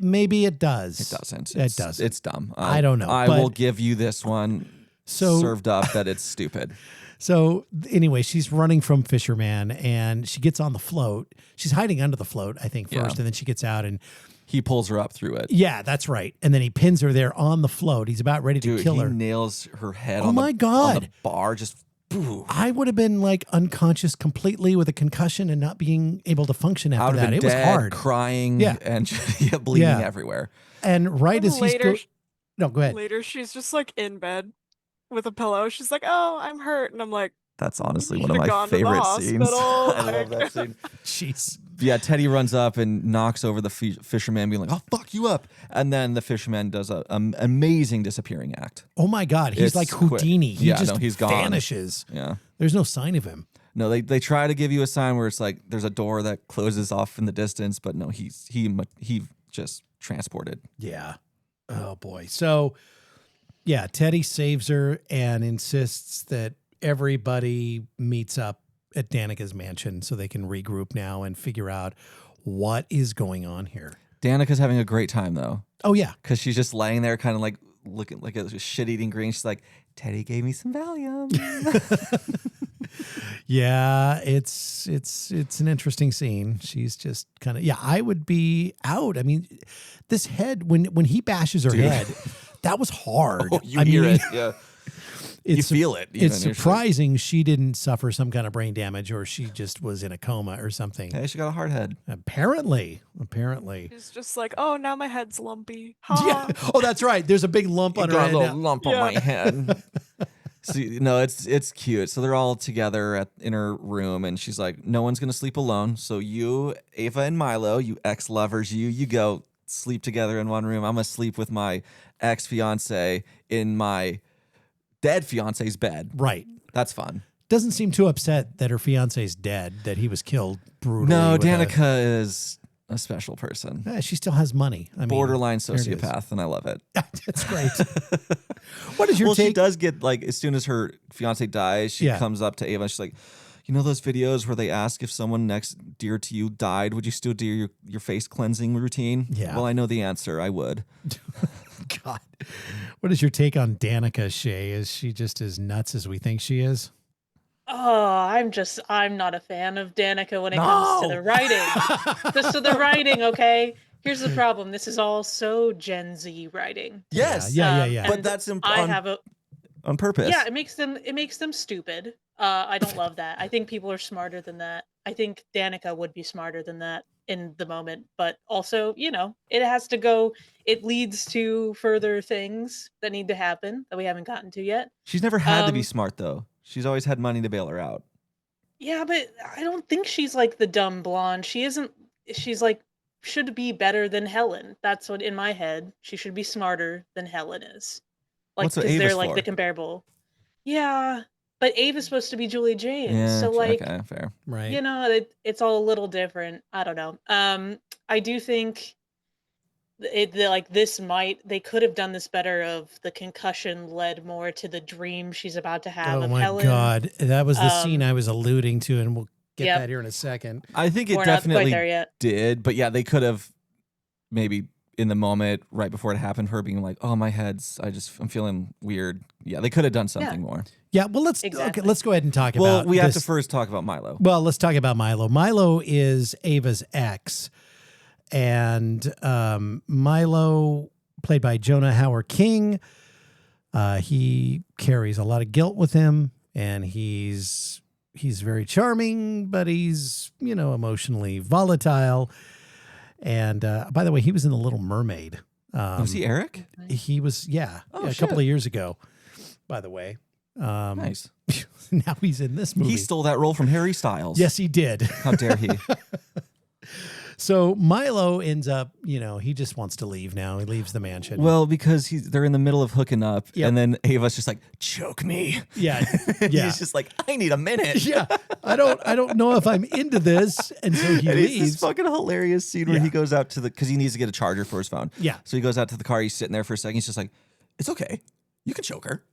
Maybe it does. It doesn't. It doesn't. It's dumb. I don't know, I but- will give you this one served up that it's stupid. So anyway, she's running from Fisherman, and she gets on the float. She's hiding under the float, I think, first, Yeah. and then she gets out, and He pulls her up through it. yeah, that's right. And then he pins her there on the float. He's about ready to Dude, kill he her. nails her head Oh on, my on the God. bar. Just boo. I would have been like unconscious completely with a concussion and not being able to function I after would have that. been It was dead, hard. crying, Yeah. and bleeding Yeah. everywhere. And right And as he's later, no, go ahead. later she's just like in bed with a pillow. She's like, "Oh, I'm hurt," and I'm like, That's honestly "You one of should've my gone to the favorite scenes. hospital." I love that scene. Jeez. Yeah, Teddy runs up and knocks over the fisherman, being like, "I'll fuck you up," and then the fisherman does an amazing disappearing act. Oh my God. He's It's like quick. Houdini. He Yeah, just no, he's gone. vanishes. Yeah. There's no sign of him. No, they try to give you a sign where it's like there's a door that closes off in the distance, but no, he just transported. Yeah. Oh boy. So yeah, Teddy saves her and insists that everybody meets up at Danica's mansion so they can regroup now and figure out what is going on here. Danica's having a great time though, Oh yeah. because she's just laying there, kind of like looking like a shit-eating green. She's like, "Teddy gave me some Valium." Yeah, it's an interesting scene. She's just kind of I would be out. I mean, this head when he bashes her head, that was hard. Oh, you I hear mean, it, yeah. You It's feel it. It's even. You're just like, surprising she didn't suffer some kind of brain damage or she just was in a coma or something. Hey, she got a hard head. Apparently. She's just like, "Oh, now my head's lumpy." Yeah. Ha. Oh, that's right. There's a big lump on her Got head a little now. lump on Yeah. my head. So, no, it's cute. So they're all together in her room, and she's like, "No one's gonna sleep alone. So you, Ava and Milo, you ex-lovers, you go sleep together in one room. I'm gonna sleep with my ex-fiance in my dead fiance's bed. Right. That's fun." Doesn't seem too upset that her fiance's dead, that he was killed brutally. No, with a- Danica is a special person. She still has money. I mean, Borderline there it is. sociopath, and I love it. That's great. What is your Well, take? she does get like as soon as her fiance dies, she Yeah. comes up to Ava and she's like, "You know those videos where they ask if someone next dear to you died, would you still do your face cleansing routine?" Yeah. Well, I know the answer. I would. God. What is your take on Danica, Shay? Is she just as nuts as we think she is? Oh, I'm not a fan of Danica when it comes to the writing. To the writing, okay? Here's the problem. This is all so Gen Z writing. Yes. Yeah. But and that's on purpose. Yeah, it makes them stupid. I don't love that. I think people are smarter than that. I think Danica would be smarter than that in the moment, but also, it has to go. It leads to further things that need to happen that we haven't gotten to yet. She's never had to be Um, smart though. She's always had money to bail her out. yeah, but I don't think she's like the dumb blonde. She isn't. She's like should be better than Helen. That's what in my head. She should be smarter than Helen is. Like What's what because they're Ava's like for? the comparable. Yeah, but Ava's supposed to be Julie James, Yeah, so like okay, fair. Right. it's all a little different. I don't know. I do think they could have done this better. Of the concussion led more to the dream she's about to have Oh of my Helen. God. That was the scene Um, I was alluding to, and we'll get Yep. that here in a second. I think it We're not quite definitely there yet. did, but yeah, they could have maybe in the moment right before it happened, her being like, "Oh, my head's, I'm feeling weird." Yeah, they could have done something more. Yeah, well, let's Exactly. let's go ahead and talk Well, about we have to this. first talk about Milo. Well, let's talk about Milo. Milo is Ava's ex, and Milo, played by Jonah Howard King, he carries a lot of guilt with him, and he's very charming, but he's emotionally volatile. And by the way, he was in The Little Mermaid. Was he Eric? He was, Oh, a couple of years ago. By the way, Nice. now he's in this movie. He stole that role from Harry Styles. Yes, he did. How dare he? So Milo ends up, he just wants to leave now. He leaves the mansion. Well, because they're in the middle of hooking up, Yep. and then Ava's just like, "Choke me." yeah, And yeah, He's just like, "I need a minute." yeah. I don't know if I'm into this, and so he And it's this leaves. fucking hilarious scene where Yeah. he goes out to because he needs to get a charger for his phone. Yeah. So he goes out to the car. He's sitting there for a second. He's just like, "It's okay. You can choke her.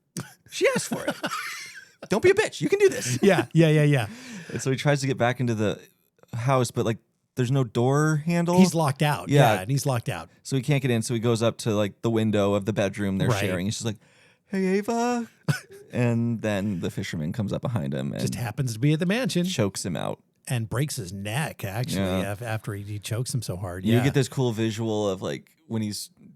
She asked for it. Don't be a bitch. You can do this." Yeah. And so he tries to get back into the house, but like there's no door handle. He's locked out. Yeah. Yeah, and he's locked out. So he can't get in. So he goes up to like the window of the bedroom they're Right. sharing. He's just like, "Hey, Ava." And then the fisherman comes up behind him and Just happens to be at the mansion chokes him out. and breaks his neck. Actually, Yeah. after he chokes him so hard. You Yeah. get this cool visual of like when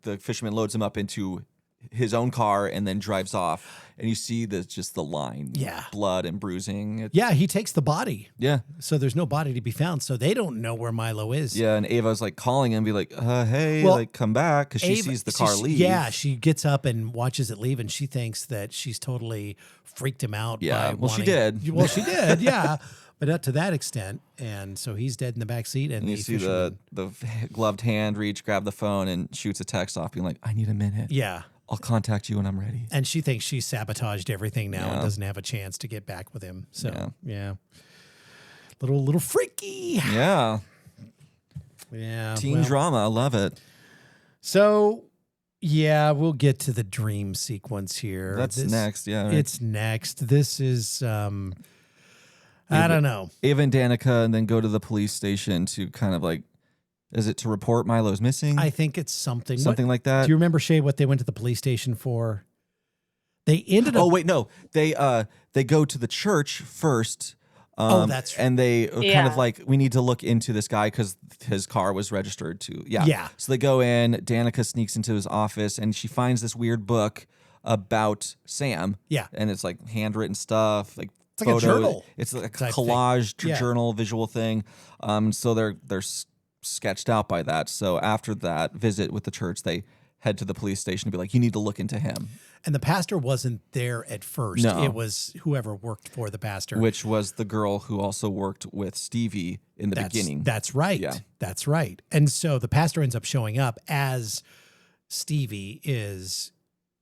the fisherman loads him up into his own car and then drives off, and you see just the line, Yeah. blood and bruising. Yeah, he takes the body, Yeah, so there's no body to be found. So they don't know where Milo is. yeah. And Ava's like calling him, be like, "Hey, Well, like come back," because she Ava- sees the car leave. Yeah, she gets up and watches it leave, and she thinks that she's totally freaked him out. Yeah, by well, she wanting- did. Well, she did, yeah, but not to that extent. And so he's dead in the back seat, and And you the see fisherman- the gloved hand reach, grab the phone, and shoots a text off, being like, "I need a minute. yeah. I'll contact you when I'm ready." And she thinks she sabotaged everything now and Yeah. doesn't have a chance to get back with him. So Yeah. yeah. Little freaky. Yeah, Yeah. teen well, drama. I love it. So yeah, we'll get to the dream sequence here. That's This- next. Yeah, right. It's next. This is I don't know. Ava and Danica, and then go to the police station to kind of like, is it to report Milo's missing? I think it's something. Something like that. Do you remember, Shay, what they went to the police station for? They ended up. Oh wait, no. They go to the church first. That's and they kind Yeah. of like, we need to look into this guy because his car was registered to. Yeah. Yeah. So they go in. Danica sneaks into his office and she finds this weird book about Sam. Yeah. And it's like handwritten stuff, like It's like a journal It's like a type thing. collage Yeah. journal visual thing. So they're sketched out by that. So after that visit with the church, they head to the police station to be like, "You need to look into him," And the pastor wasn't there at first. No. It was whoever worked for the pastor. which was the girl who also worked with Stevie in the beginning. That's right. Yeah. That's right. And so the pastor ends up showing up as Stevie is,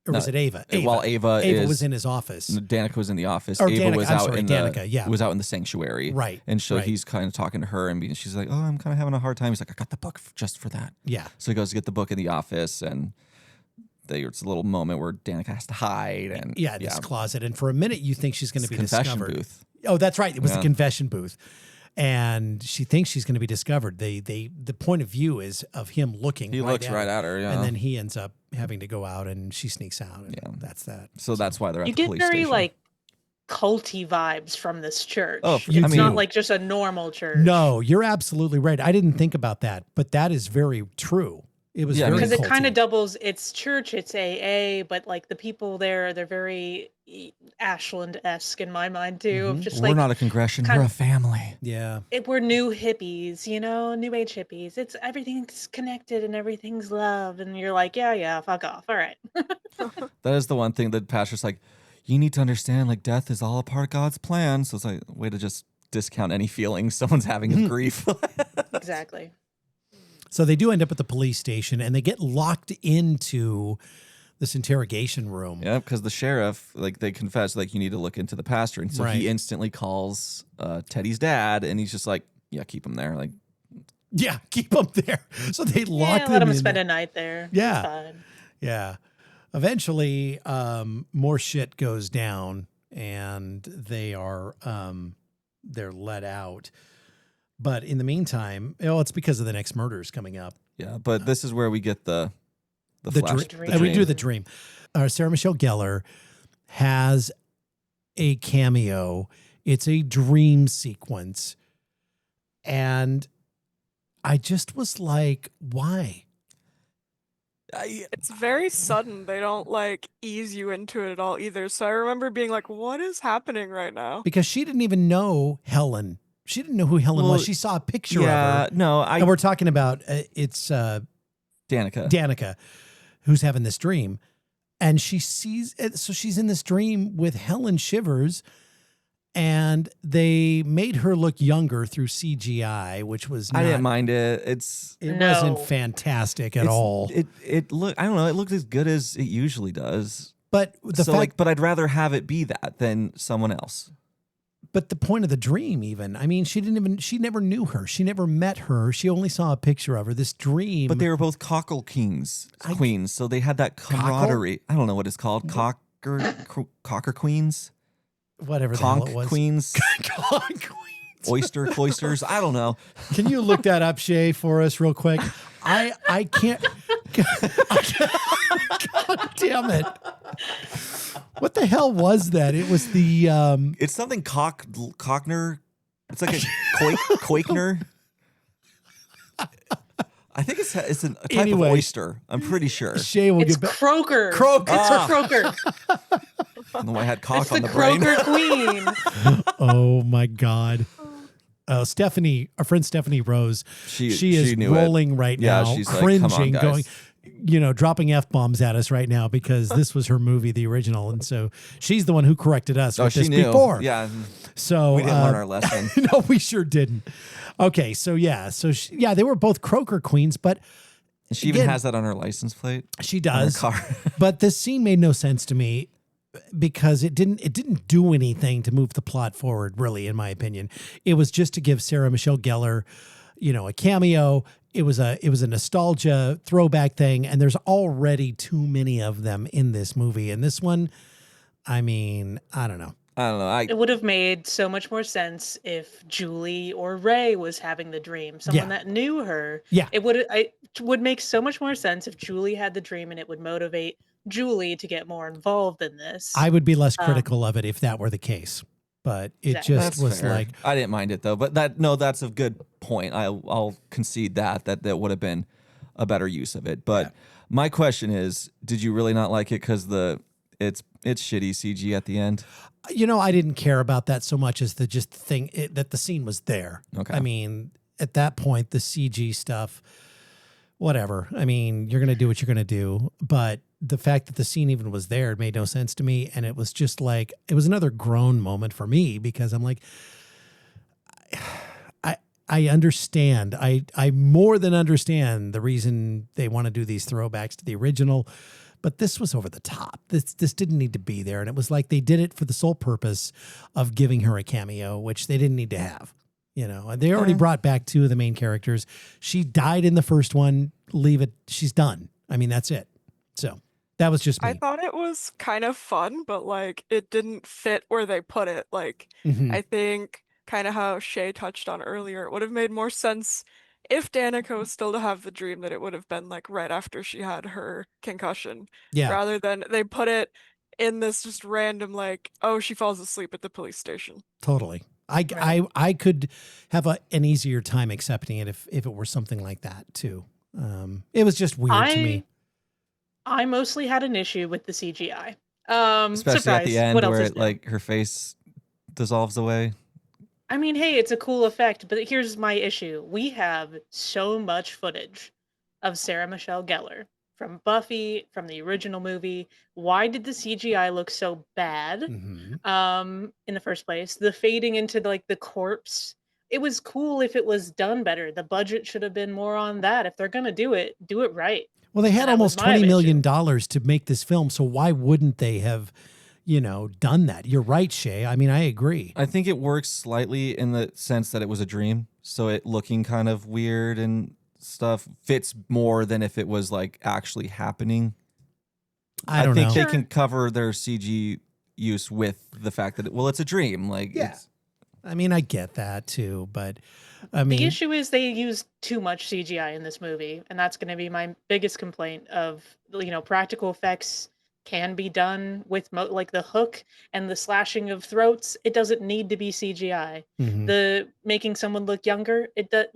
or was No, it Ava? while Ava is- was in his office. Danica was in the office. Or Ava Danica, was I'm out sorry, in Danica, yeah. was out in the sanctuary. Right, And so right. he's kind of talking to her, and she's like, "Oh, I'm kind of having a hard time." He's like, "I got the book just for that." Yeah. So he goes to get the book in the office, and it's a little moment where Danica has to hide, and Yeah, this closet. And for a minute, you think she's going to be confession discovered. booth. Oh, that's right. It was the Yeah. confession booth. And she thinks she's going to be discovered. The point of view is of him looking. He looks right at her, yeah. And then he ends up having to go out, and she sneaks out. And Yeah. that's that. So that's why they're at You the get police very station. like culty vibes from this church. Oh, it's I mean- not like just a normal church. No, you're absolutely right. I didn't think about that, but that is very true. It was Yeah, I mean- very because it kind culty. of doubles. It's church, it's AA, but like the people there, they're very Ashland-esque in my mind too. Of just We're like not a congregation. kind We're a of- family. Yeah. we're new hippies, new age hippies. It's everything's connected and everything's love, and you're like, yeah, fuck off. All right. That is the one thing that pastor's like, you need to understand, like, death is all a part of God's plan. So it's like a way to just discount any feelings someone's having of grief. Exactly. So they do end up at the police station, and they get locked into this interrogation room. Yeah, because the sheriff, like, they confess, like, you need to look into the pastor. And so Right. he instantly calls Teddy's dad, and he's just like, yeah, keep him there. Like, Yeah, keep them there. So they lock Yeah, them let them in spend there. a night there. Yeah. It's fine. Yeah. Eventually, more shit goes down, and they are they're let out. But in the meantime, it's because of the next murders coming up. yeah, but this is where we get the flash. dream. And we do the dream. Sarah Michelle Gellar has a cameo. It's a dream sequence. And I just was like, why? It's very sudden. They don't like ease you into it at all either. So I remember being like, what is happening right now? Because she didn't even know Helen. She didn't know who Helen Well, was. She saw a picture Yeah, of her. no, And we're talking about it's Danica. Danica, who's having this dream. And she sees it. So she's in this dream with Helen Shivers. And they made her look younger through CGI, which was I not, didn't mind it. it No. wasn't fantastic at all. It looked, I don't know, it looked as good as it usually does. But the fact, but I'd rather have it be that than someone else. but the point of the dream, even, I mean, she never knew her. She never met her. She only saw a picture of her. This dream. But they were both cockle queens, so they had that camaraderie. I don't know what it's called. Cocker queens? whatever the hell Conch it was. queens? Conch queens. Oyster cloisters? I don't know. Can you look that up, Shay, for us real quick? I can't. God damn it. What the hell was that? It was the It's something cockner. It's like a quakener. I think it's a type Anyway. of oyster. I'm pretty sure. Shay will It's get back. Croaker. Croaker. It's Ah. a Croaker. I know I had cock It's on the the brain. Croaker queen. Oh my God. Stephanie, our friend Stephanie Rose, she is knew it. rolling right Yeah, now, she's like, "Come on, cringing, guys." going, dropping F-bombs at us right now because this was her movie, the original. And so she's the one who corrected us Oh, with she this knew. before. Yeah, So we didn't learn our lesson. no, we sure didn't. Okay, so yeah, they were both Croaker queens, but And she even Again, has that on her license plate. she On her does. car. But this scene made no sense to me because it didn't do anything to move the plot forward, really, in my opinion. It was just to give Sarah Michelle Gellar, a cameo. It was a nostalgia throwback thing, and there's already too many of them in this movie. And this one, I mean, I don't know. I don't know. It would have made so much more sense if Julie or Ray was having the dream. Someone Yeah. that knew her. Yeah. It would make so much more sense if Julie had the dream, and it would motivate Julie to get more involved in this. I would be less critical of it if that were the case. But it Exactly. just That's was fair. like, I didn't mind it though. But that's a good point. I'll concede that would have been a better use of it. But my question is, did you really not like it because it's shitty CG at the end? I didn't care about that so much as that the scene was there. Okay. I mean, at that point, the CG stuff, whatever. I mean, you're going to do what you're going to do. But the fact that the scene even was there made no sense to me. And it was just like, it was another groan moment for me because I'm like, I understand. I more than understand the reason they want to do these throwbacks to the original, but this was over the top. This didn't need to be there. And it was like they did it for the sole purpose of giving her a cameo, which they didn't need to have. And they already brought back two of the main characters. She died in the first one. Leave it. She's done. I mean, that's it. So that was just me. I thought it was kind of fun, but like it didn't fit where they put it. Like Mhm. I think kind of how Shay touched on earlier, it would have made more sense if Danica was still to have the dream that it would have been like right after she had her concussion, Yeah. rather than they put it in this just random like, oh, she falls asleep at the police station. Totally. I could have an easier time accepting it if it were something like that too. It was just weird to me. I mostly had an issue with the CGI. Especially surprise. at the end What else where is it, new? like her face dissolves away. I mean, hey, it's a cool effect, but here's my issue. We have so much footage of Sarah Michelle Gellar from Buffy, from the original movie. Why did the CGI look so bad in the first place? The fading into like the corpse. It was cool if it was done better. The budget should have been more on that. If they're going to do it right. Well, they had And that was almost my $20 million issue. to make this film, so why wouldn't they have, done that? You're right, Shay. I mean, I agree. I think it works slightly in the sense that it was a dream, so it looking kind of weird and stuff fits more than if it was like actually happening. I don't think know. they can cover their CG use with the fact that it's a dream. Like, Yeah. I mean, I get that too, but I The mean, issue is they use too much CGI in this movie, and that's going to be my biggest complaint of, practical effects can be done with like the hook and the slashing of throats. It doesn't need to be CGI. mhm. The making someone look younger, it does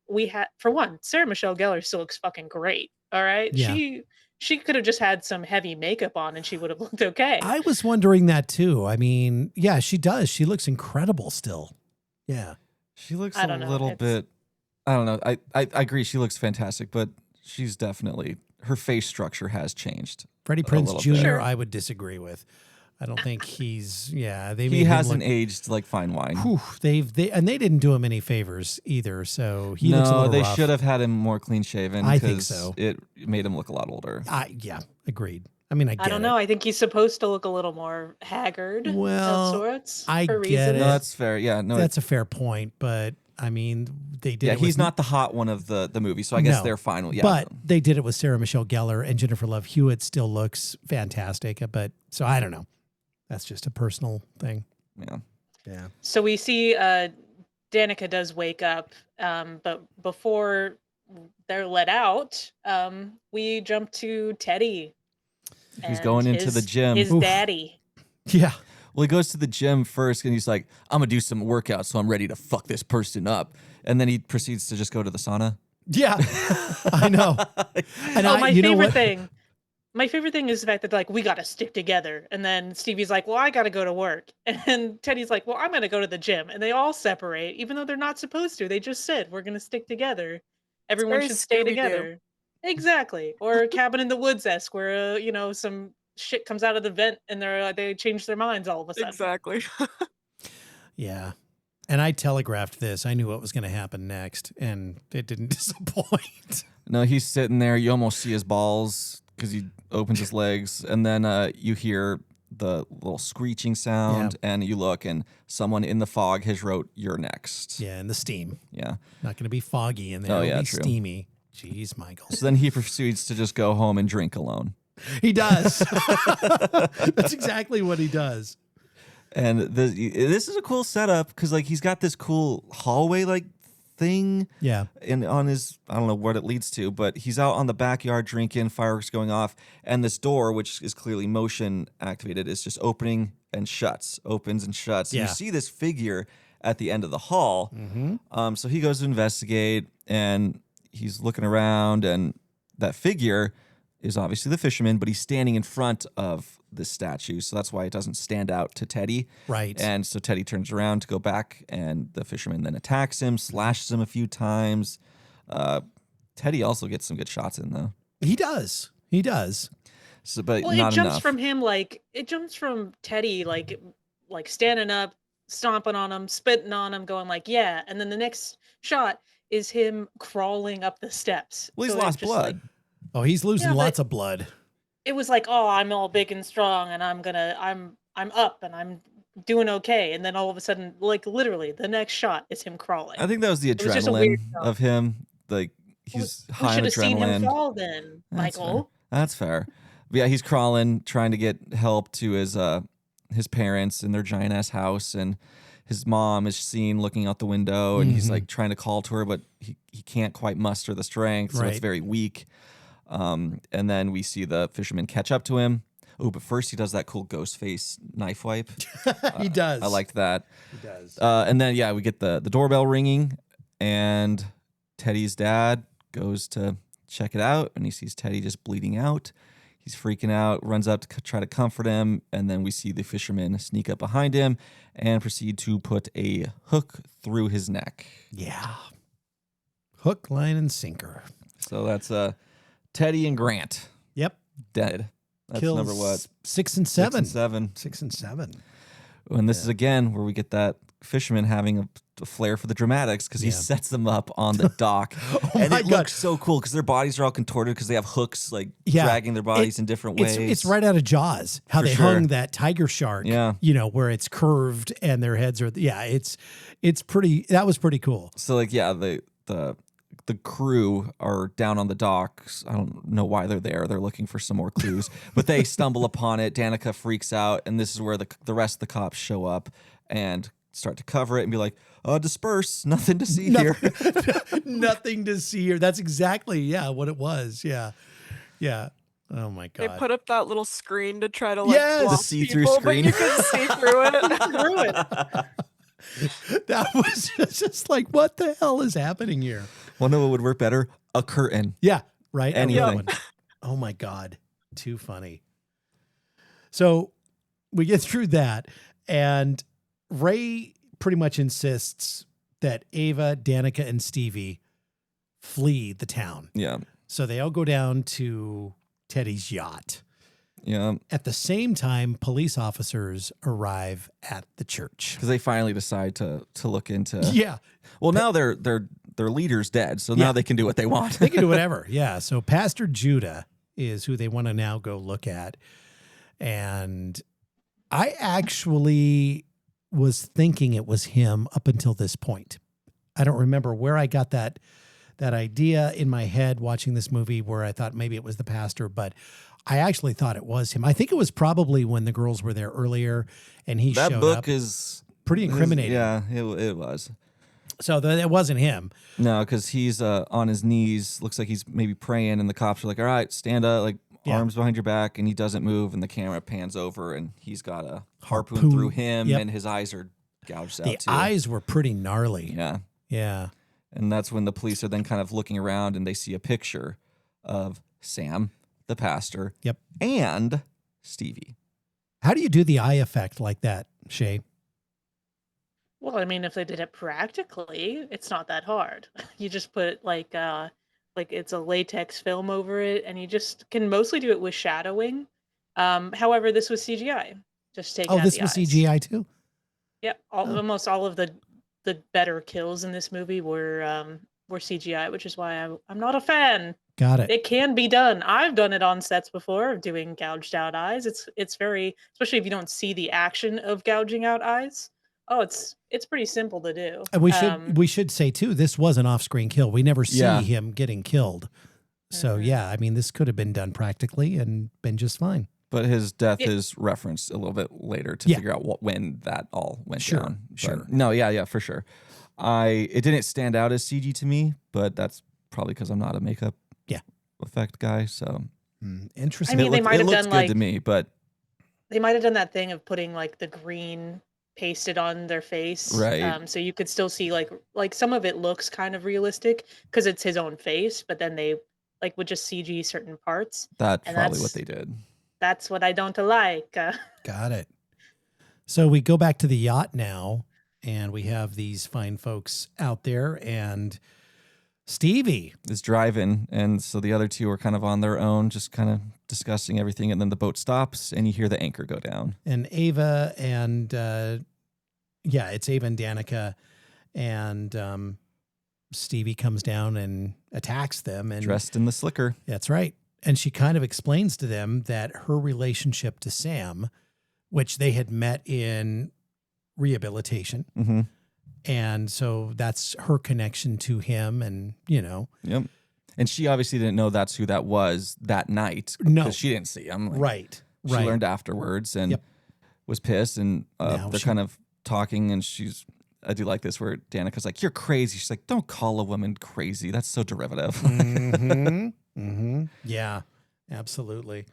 we had for one, Sarah Michelle Gellar still looks fucking great. All right. Yeah. She could have just had some heavy makeup on and she would have looked okay. I was wondering that too. I mean, yeah, she does. She looks incredible still. Yeah. she looks I a don't know, little it's- bit. I don't know. I agree. She looks fantastic, but she's definitely her face structure has changed. Freddie A Prinze little Jr. bit. Sure. I would disagree with. I don't think he's. Yeah, they He made him hasn't look. aged like fine wine. Whew, they didn't do him any favors either. So he looks a No, little they rough. should have had him more clean shaven. I think so. It made him look a lot older. Yeah, agreed. I mean, I get I don't know. I think he's supposed to look a little more haggard Well, of sorts. I for get reasons. it. No, that's fair. Yeah, no, That's a fair point, but I mean, they did. yeah, it with he's not the hot one of the movie, so I guess No, they're fine with. Yeah, But they did it with Sarah Michelle Gellar, and Jennifer Love Hewitt still looks fantastic. But so I don't know. That's just a personal thing. yeah. Yeah. So we see Danica does wake up, but before they're let out, we jump to Teddy. He's and going into the gym. His Oof. daddy. Yeah. Well, he goes to the gym first, and he's like, "I'm gonna do some workout, so I'm ready to fuck this person up." And then he proceeds to just go to the sauna. Yeah. I know. And Oh, my you know favorite what? thing. My favorite thing is the fact that like we got to stick together, and then Stevie's like, "Well, I got to go to work," and Teddy's like, "Well, I'm gonna go to the gym," and they all separate, even though they're not supposed to. They just said we're gonna stick together. Everyone very should stay Scooby-Doo. together. Exactly. Or Cabin in the Woods esque, where some shit comes out of the vent and they change their minds all of a sudden. Exactly. Yeah. And I telegraphed this. I knew what was going to happen next, and it didn't disappoint. No, he's sitting there. You almost see his balls because he opens his legs, and then you hear the little screeching sound, and you look, and someone in the fog has wrote, "You're next." Yeah, and the steam. Yeah. Not going to be foggy in there. Oh, It'll yeah, be true. steamy. Jeez, Michael. So then he proceeds to just go home and drink alone. He does. That's exactly what he does. And this is a cool setup because like he's got this cool hallway like thing. Yeah. And on his, I don't know what it leads to, but he's out on the backyard drinking, fireworks going off, and this door, which is clearly motion activated, is just opening and shuts, opens and shuts. Yeah. You see this figure at the end of the hall. So he goes to investigate, and he's looking around, and that figure is obviously the fisherman, but he's standing in front of this statue, so that's why it doesn't stand out to Teddy. Right. And so Teddy turns around to go back, and the fisherman then attacks him, slashes him a few times. Teddy also gets some good shots in, though. He does. He does. So, but Well, not it jumps enough. from him it jumps from Teddy like standing up, stomping on him, spitting on him, going like, yeah, and then the next shot is him crawling up the steps. Well, he's So it lost just, like, blood. Oh, he's losing Yeah, but- lots of blood. it was like, oh, I'm all big and strong, and I'm up, and I'm doing okay, and then all of a sudden, like literally, the next shot is him crawling. I think that was the was just a weird adrenaline shot. of him. Like, he's We high on should have seen him adrenaline. fall then, That's fair. Michael. That's fair. But yeah, he's crawling, trying to get help to his parents in their giant ass house, and his mom is seen looking out the window, and he's like trying to call to her, but he can't quite muster the strength, so it's Right. very weak. And then we see the fisherman catch up to him. Oh, but first he does that cool ghost face knife wipe. He does. I liked that. He does. And then we get the doorbell ringing, and Teddy's dad goes to check it out, and he sees Teddy just bleeding out. He's freaking out, runs up to try to comfort him, and then we see the fisherman sneak up behind him and proceed to put a hook through his neck. Yeah. Hook, line, and sinker. So that's Teddy and Grant. Yep. Dead. That's Kills number what? 6 and 7. 6 and 7. 6 and 7. And this is again where we get that fisherman having a flair for the dramatics because he sets them up on the dock. And it looks so cool because their bodies are all contorted because they have hooks like dragging their bodies in different ways. It's right out of Jaws, how they hung that tiger shark, where it's curved and their heads are, it's pretty, that was pretty cool. So like, the crew are down on the docks. I don't know why they're there. They're looking for some more clues, but they stumble upon it. Danica freaks out, and this is where the rest of the cops show up and start to cover it and be like, disperse. Nothing to see here. Nothing to see here. That's exactly, what it was. Yeah. Yeah. Oh my God. They put up that little screen to try to block the see-through people, screen. but you could see through it. That was just like, what the hell is happening here? Well, no, what would work better? A curtain. Yeah, right. Anything. Oh my God. Too funny. So we get through that, and Ray pretty much insists that Ava, Danica, and Stevie flee the town. Yeah. So they all go down to Teddy's yacht. Yeah. At the same time, police officers arrive at the church because they finally decide to look into. Yeah. Well, now their leader's dead, so now they can do what they want. They can do whatever. Yeah. So Pastor Judah is who they want to now go look at, and I actually was thinking it was him up until this point. I don't remember where I got that idea in my head watching this movie where I thought maybe it was the pastor, but I actually thought it was him. I think it was probably when the girls were there earlier and he showed up. That book is pretty incriminating. It was. So it wasn't him. No, because he's on his knees. Looks like he's maybe praying, and the cops are like, all right, stand up, like arms behind your back, and he doesn't move, and the camera pans over, and he's got a harpoon through him, and his eyes are gouged out too. The eyes were pretty gnarly. Yeah. Yeah. And that's when the police are then kind of looking around, and they see a picture of Sam, the pastor, and Stevie. How do you do the eye effect like that, Shay? Well, I mean, if they did it practically, it's not that hard. You just put like it's a latex film over it, and you just can mostly do it with shadowing. However, this was CGI. Just taking out this the was eyes. CGI too? Yeah, almost all of the better kills in this movie were CGI, which is why I'm not a fan. Got it. It can be done. I've done it on sets before, doing gouged out eyes. It's very, especially if you don't see the action of gouging out eyes. Oh, it's pretty simple to do. And we should say too, this was an off-screen kill. We never see him getting killed. So I mean, this could have been done practically and been just fine. But his death is referenced a little bit later to figure out when that all went down. But no, for sure. It didn't stand out as CG to me, but that's probably because I'm not a makeup effect guy. So interesting. I mean, they might have done good to me, but they might have done that thing of putting like the green pasted on their face, right? So you could still see like some of it looks kind of realistic because it's his own face, but then they like would just CG certain parts. That's probably what they did. That's what I don't like. Got it. So we go back to the yacht now, and we have these fine folks out there, and Stevie is driving, and so the other two are kind of on their own, just kind of discussing everything, and then the boat stops, and you hear the anchor go down. And Ava and it's Ava and Danica, and Stevie comes down and attacks them, and dressed in the slicker. That's right. And she kind of explains to them that her relationship to Sam, which they had met in rehabilitation. Mm-hmm. And so that's her connection to him, and, Yep. And she obviously didn't know that's who that was that night. No. Because she didn't see him. Right. She learned afterwards and was pissed, and they're kind of talking, and I do like this where Danica's like, "You're crazy." She's like, "Don't call a woman crazy. That's so derivative." Mm-hmm. Mm-hmm. Yeah, absolutely.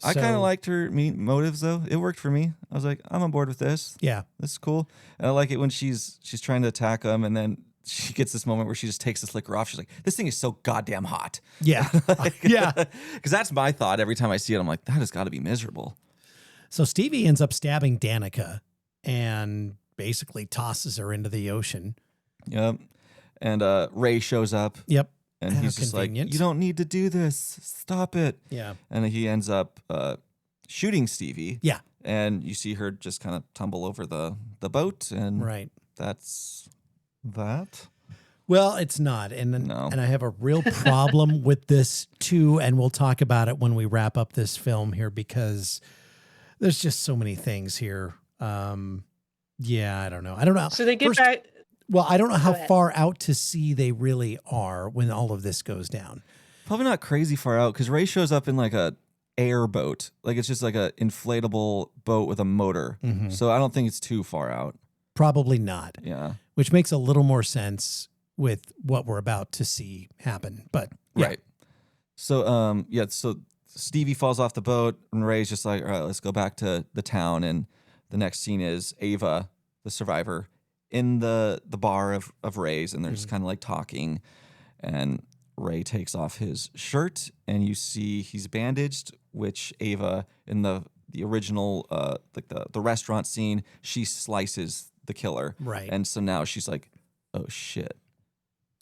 I kind of liked her motives, though. It worked for me. I was like, I'm on board with this. Yeah. This is cool. And I like it when she's trying to attack him, and then she gets this moment where she just takes this liquor off. She's like, this thing is so goddamn hot. Yeah. Yeah. Because that's my thought every time I see it. I'm like, that has got to be miserable. So Stevie ends up stabbing Danica and basically tosses her into the ocean. Yep. And Ray shows up. Yep. And he's just like, you don't need to do this. Stop it. Yeah. And he ends up shooting Stevie. Yeah. And you see her just kind of tumble over the boat. And Right. that's that. Well, it's not. And No. and I have a real problem with this too. And we'll talk about it when we wrap up this film here, because there's just so many things here. Yeah, I don't know. So they get First, back. well, I don't know how ahead. far out to sea they really are when all of this goes down. Probably not crazy far out because Ray shows up in like a airboat. Like it's just like a inflatable boat with a motor. Mhm. So I don't think it's too far out. Probably not, Yeah. which makes a little more sense with what we're about to see happen. But yeah. Right. So so Stevie falls off the boat and Ray's just like, all right, let's go back to the town. And the next scene is Ava, the survivor, in the bar of Ray's, and they're just kind of like talking. And Ray takes off his shirt and you see he's bandaged, which Ava in the original like the restaurant scene, she slices the killer. Right. And so now she's like, oh shit.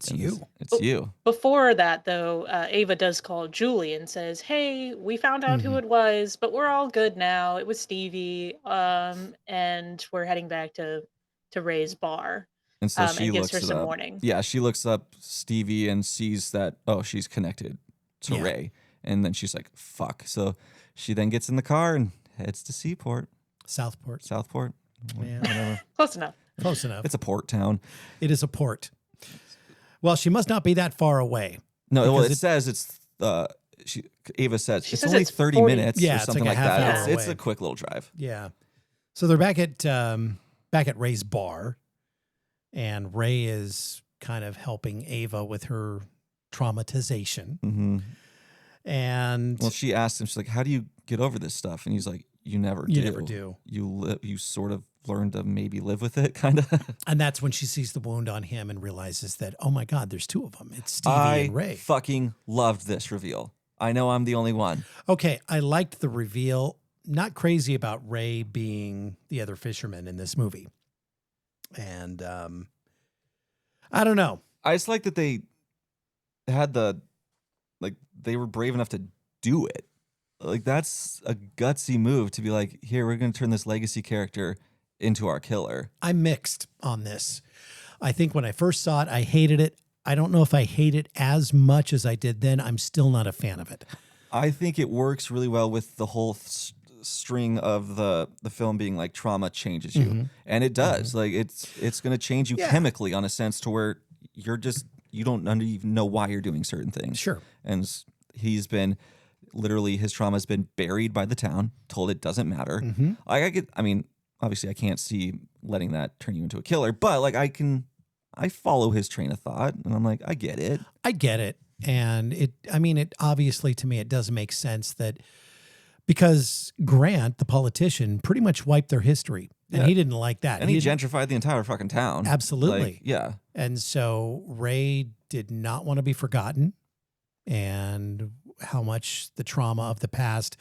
It's And you. It's you. Before that, though, Ava does call Julie and says, "Hey, we found out who it was, but we're all good now. It was Stevie, and we're heading back to Ray's bar." And so she and gives looks her it some up. warning. Yeah, she looks up Stevie and sees that, oh, she's connected to Yeah. Ray. And then she's like, fuck. So she then gets in the car and heads to Southport. Southport. Yeah. Whatever. Close enough. Close enough. It's a port town. It is a port. Well, she must not be that far away. No, well, Because it says it's, Ava says, She it's says only it's 30 40. minutes Yeah, or it's something like a like half that. hour It's away. a quick little drive. Yeah. So they're back at Ray's bar, and Ray is kind of helping Ava with her traumatization. Mm-hmm. And Well, she asked him, she's like, how do you get over this stuff? And he's like, you never do. You never do. You sort of learn to maybe live with it, kind of. and that's when she sees the wound on him and realizes that, oh my God, there's two of them. It's Stevie I and Ray. fucking loved this reveal. I know I'm the only one. Okay, I liked the reveal. Not crazy about Ray being the other fisherman in this movie. And I don't know. I just like that they had they were brave enough to do it. Like that's a gutsy move to be like, here, we're going to turn this legacy character into our killer. I'm mixed on this. I think when I first saw it, I hated it. I don't know if I hate it as much as I did then. I'm still not a fan of it. I think it works really well with the whole string of the film being like trauma changes you. And it does. Like it's going to change you chemically on a sense to where you don't even know why you're doing certain things. Sure. And he's been literally, his trauma has been buried by the town, told it doesn't matter. I mean, obviously I can't see letting that turn you into a killer, but like I follow his train of thought and I'm like, I get it. I get it. And it obviously to me, it does make sense that because Grant, the politician, pretty much wiped their history and he didn't like that. And he didn't- gentrified the entire fucking town. Absolutely. Like, yeah. And so Ray did not want to be forgotten, and how much the trauma of the past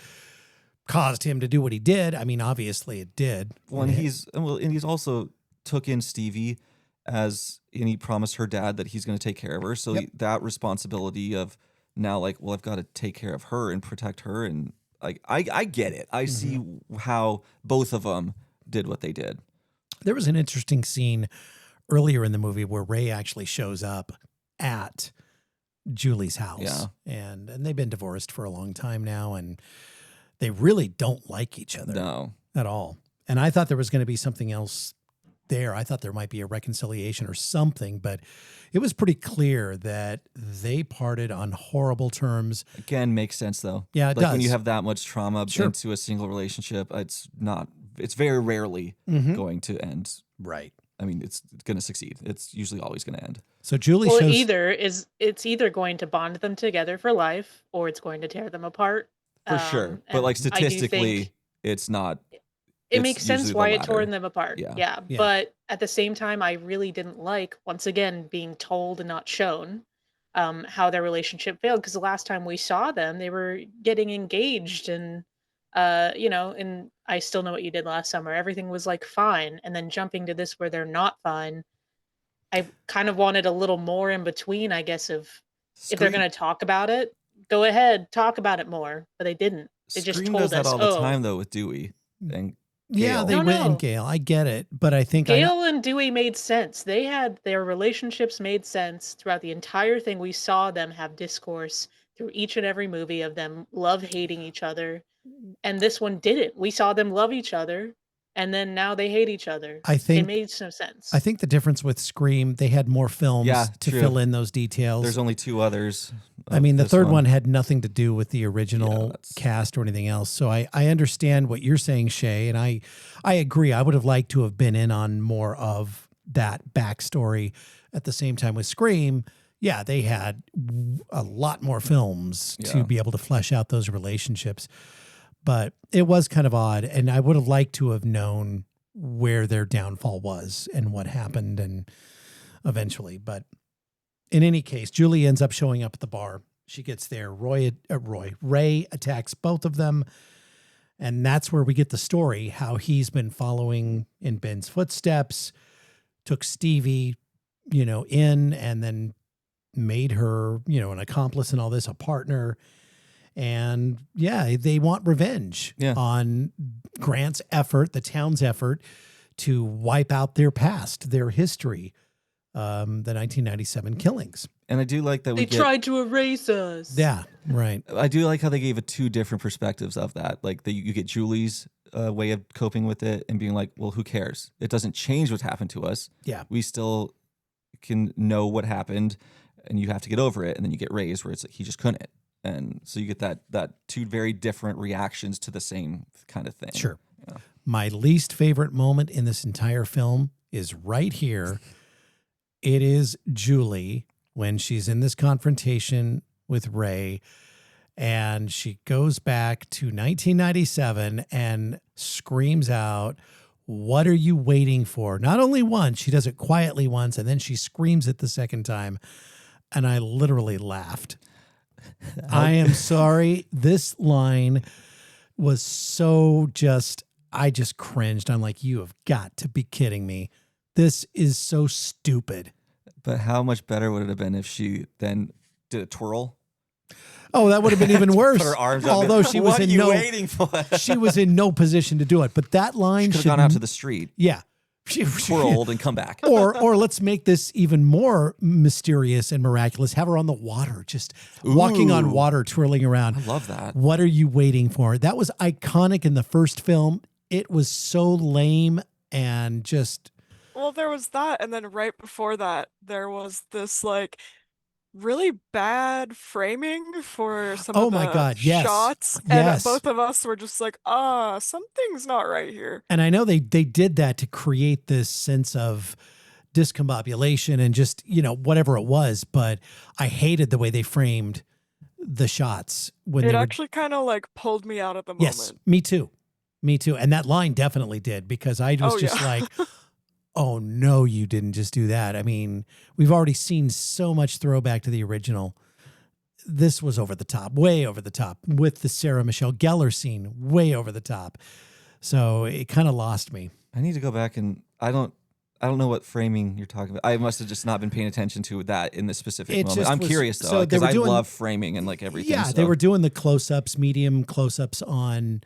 caused him to do what he did. I mean, obviously it did. Well, and he's also took in Stevie and he promised her dad that he's going to take care of her. So that responsibility of now, like, well, I've got to take care of her and protect her. And like, I get it. I see how both of them did what they did. There was an interesting scene earlier in the movie where Ray actually shows up at Julie's house. Yeah. And they've been divorced for a long time now, and they really don't like each other No. at all. And I thought there was going to be something else there. I thought there might be a reconciliation or something, but it was pretty clear that they parted on horrible terms. Again, makes sense though. Yeah, it like when does. you have that much trauma Sure. into a single relationship, it's very rarely going to end. Right. I mean, it's going to succeed. It's usually always going to end. So Julie Well, shows it's either going to bond them together for life or it's going to tear them apart. For sure. But and like I do statistically, think- it's not It It's makes usually sense the why it tore latter. them apart. Yeah. Yeah, Yeah. but at the same time, I really didn't like, once again, being told and not shown how their relationship failed. Because the last time we saw them, they were getting engaged, and and I Still Know What You Did Last Summer. Everything was like fine, and then jumping to this where they're not fine. I kind of wanted a little more in between, I guess, of if they're Scream going to talk about it, go ahead, talk about it more. But they didn't. They just Scream does told that us, all the oh, time though with Dewey and Yeah, Gale. they no, went in no. Gale. I get it, but I think Gale and Dewey made sense. They had their relationships made sense throughout the entire thing. We saw them have discourse through each and every movie of them love hating each other. And this one didn't. We saw them love each other, and then now they hate each other. I It think made some sense. I think the difference with Scream, they had more films Yeah, to true. fill in those details. There's only 2 others. I mean, the this third one had nothing to do with the Yeah, original that's- cast or anything else. So I understand what you're saying, Shay, and I agree. I would have liked to have been in on more of that backstory. At the same time with Scream, yeah, they had a lot more films to Yeah. be able to flesh out those relationships. But it was kind of odd, and I would have liked to have known where their downfall was and what happened and eventually. But in any case, Julie ends up showing up at the bar. She gets there. Ray attacks both of them. And that's where we get the story, how he's been following in Ben's footsteps, took Stevie, in, and then made her, an accomplice in all this, a partner. And yeah, they want revenge on Grant's effort, the town's effort to wipe out their past, their history, the 1997 killings. And I do like that they tried to erase us. Yeah, right. I do like how they gave it 2 different perspectives of that. Like you get Julie's way of coping with it and being like, well, who cares? It doesn't change what's happened to us. Yeah. We still can know what happened and you have to get over it. And then you get Ray's where it's like, he just couldn't. And so you get that 2 very different reactions to the same kind of thing. Sure. Yeah. My least favorite moment in this entire film is right here. It is Julie when she's in this confrontation with Ray, and she goes back to 1997 and screams out, "What are you waiting for?" Not only once, she does it quietly once, and then she screams it the second time. And I literally laughed. I am sorry. This line was so I just cringed. I'm like, you have got to be kidding me. This is so stupid. But how much better would it have been if she then did a twirl? Oh, that would have been even worse. Put her arms up. Although she was What are in you waiting for? she was in no position to do it. But that line She could have gone out to the street, yeah. twirled, and come back. Or let's make this even more mysterious and miraculous. Have her on the water, just walking on Ooh. water, twirling around. I love that. What are you waiting for? That was iconic in the first film. It was so lame and just... Well, there was that, and then right before that, there was this like really bad framing for some Oh of my the God, yes. shots, Yes. and both of us were just like, something's not right here. And I know they did that to create this sense of discombobulation and just, whatever it was. But I hated the way they framed the shots when It they were... actually kind of like pulled me out of the moment. Yes, me too. Me too. And that line definitely did, because I was just like, oh no, you didn't just do that. I mean, we've already seen so much throwback to the original. This was over the top, way over the top, with the Sarah Michelle Gellar scene, way over the top. So it kind of lost me. I need to go back and I don't know what framing you're talking about. I must have just not been paying attention to that in this specific It moment. just I'm was- curious so though, they because were I doing- love framing and like everything. Yeah, so. they were doing the close-ups, medium close-ups on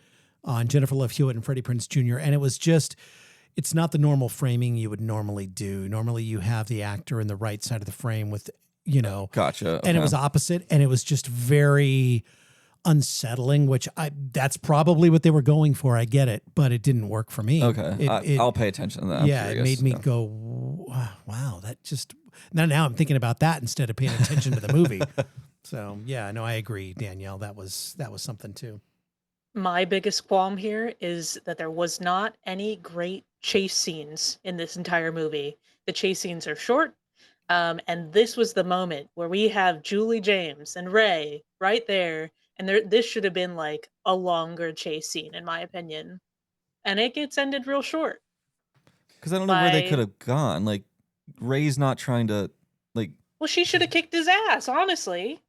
Jennifer Love Hewitt and Freddie Prinze Jr. And it was just, it's not the normal framing you would normally do. Normally you have the actor in the right side of the frame with, Gotcha. and it okay. was opposite, and it was just very unsettling, which that's probably what they were going for. I get it, but it didn't work for me. Okay, I'll pay attention to that. I'm yeah, it curious. made me Yeah. go, wow, that just, now I'm thinking about that instead of paying attention to the movie. So yeah, no, I agree, Danielle. That was something too. My biggest qualm here is that there was not any great chase scenes in this entire movie. The chase scenes are short, and this was the moment where we have Julie James and Ray right there, and this should have been like a longer chase scene, in my opinion. and it gets ended real short. Because I don't know where they By- could have gone. Like, Ray's not trying to, like, Well, she should have kicked his ass, honestly.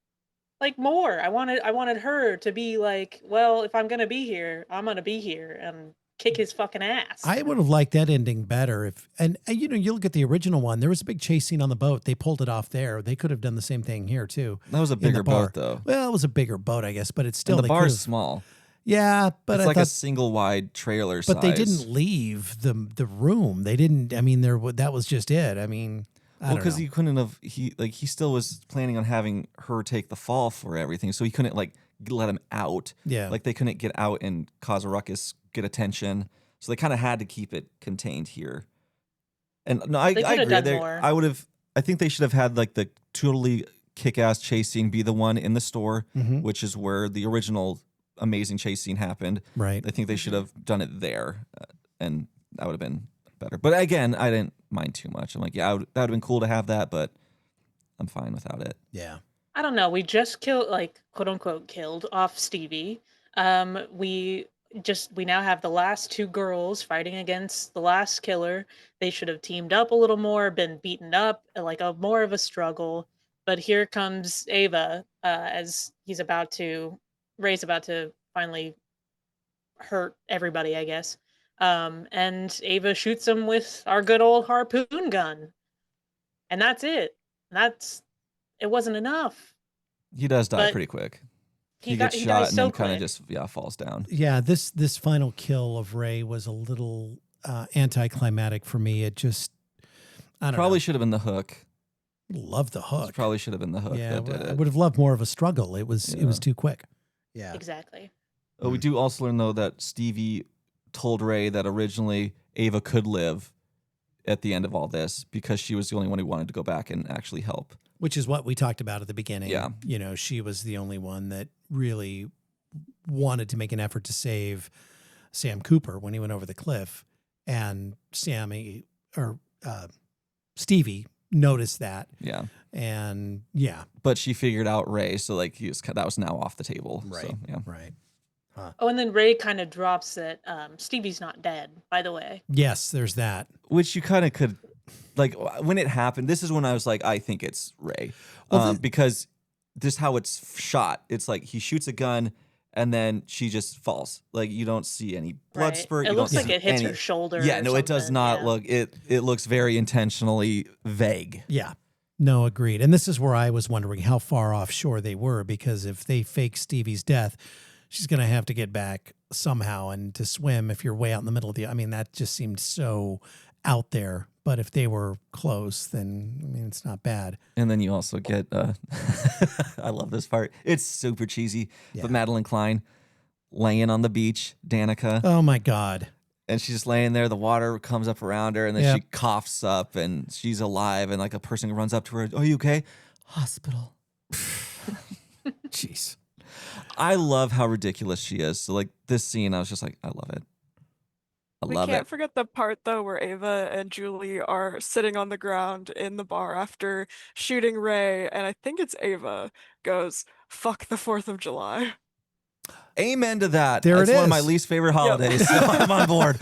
Like more. I wanted her to be like, well, if I'm gonna be here, I'm gonna be here and kick his fucking ass. I would have liked that ending better if, and you know, you look at the original one, there was a big chase scene on the boat. They pulled it off there. They could have done the same thing here too. that was a in the bigger bar. boat, though. Well, it was a bigger boat, I guess, but it's still, And the they bar's could've- small. Yeah, but It's I like a thought, single wide trailer but they size. didn't leave the room. They didn't, I mean, that was just it. I mean, I Well, don't because know. he couldn't have. He still was planning on having her take the fall for everything, so he couldn't like let him out. Yeah. Like they couldn't get out and cause a ruckus, get attention. So they kind of had to keep it contained here. And no, I They could have agree. done They- more. I would have. I think they should have had like the totally kick-ass chase scene be the one in the store, Mhm. which is where the original amazing chase scene happened. Right. I think they should have done it there, and that would have been better. But again, I didn't mind too much. I'm like, yeah, that would have been cool to have that, but I'm fine without it. Yeah. I don't know. We just killed, like, quote unquote, killed off Stevie. We now have the last two girls fighting against the last killer. They should have teamed up a little more, been beaten up, like a more of a struggle. But here comes Ava, as Ray's about to finally hurt everybody, I guess. And Ava shoots him with our good old harpoon gun, and that's it. It wasn't enough. He does die But pretty quick. He gets dies shot and so then kind of quick. just falls down. Yeah, this final kill of Ray was a little anticlimactic for me. It just, I don't Probably know. should have been the hook. Love the hook. Probably should have been the hook Yeah, that did I it. would have loved more of a struggle. It was Yeah. too quick. Yeah. Exactly. We do also learn though that Stevie told Ray that originally Ava could live at the end of all this because she was the only one who wanted to go back and actually help. Which is what we talked about at the beginning. Yeah. You know, she was the only one that really wanted to make an effort to save Sam Cooper when he went over the cliff. And Stevie noticed that. Yeah. And yeah. But she figured out Ray, so like that was now off the table. Right. So, yeah. Right. Oh, and then Ray kind of drops that Stevie's not dead, by the way. Yes, there's that. Which you kind of could, like, when it happened, this is when I was like, I think it's Ray. Well, because this is how it's shot. It's like he shoots a gun and then she just falls. Like, you don't see any blood Right. spurt. It you looks don't like see it hits any, her shoulder. Yeah, or no, it does something, not yeah. look, it looks very intentionally vague. Yeah. No, agreed. And this is where I was wondering how far offshore they were, because if they fake Stevie's death, she's going to have to get back somehow, and to swim if you're way out in the middle of I mean, that just seemed so out there. But if they were close, then, I mean, it's not bad. And then you also get, I love this part. It's super cheesy, Yeah. but Madeline Klein laying on the beach, Danica, Oh, my God. and she's just laying there. The water comes up around her, and then Yep. she coughs up, and she's alive. And like a person runs up to her, "Are you okay?" Hospital. Jeez. I love how ridiculous she is. So like this scene, I was just like, I love it. We love can't it. forget the part though where Ava and Julie are sitting on the ground in the bar after shooting Ray, and I think it's Ava goes, "Fuck the 4th of July." Amen to that. There That's it one of my is. least favorite holidays. So I'm on board.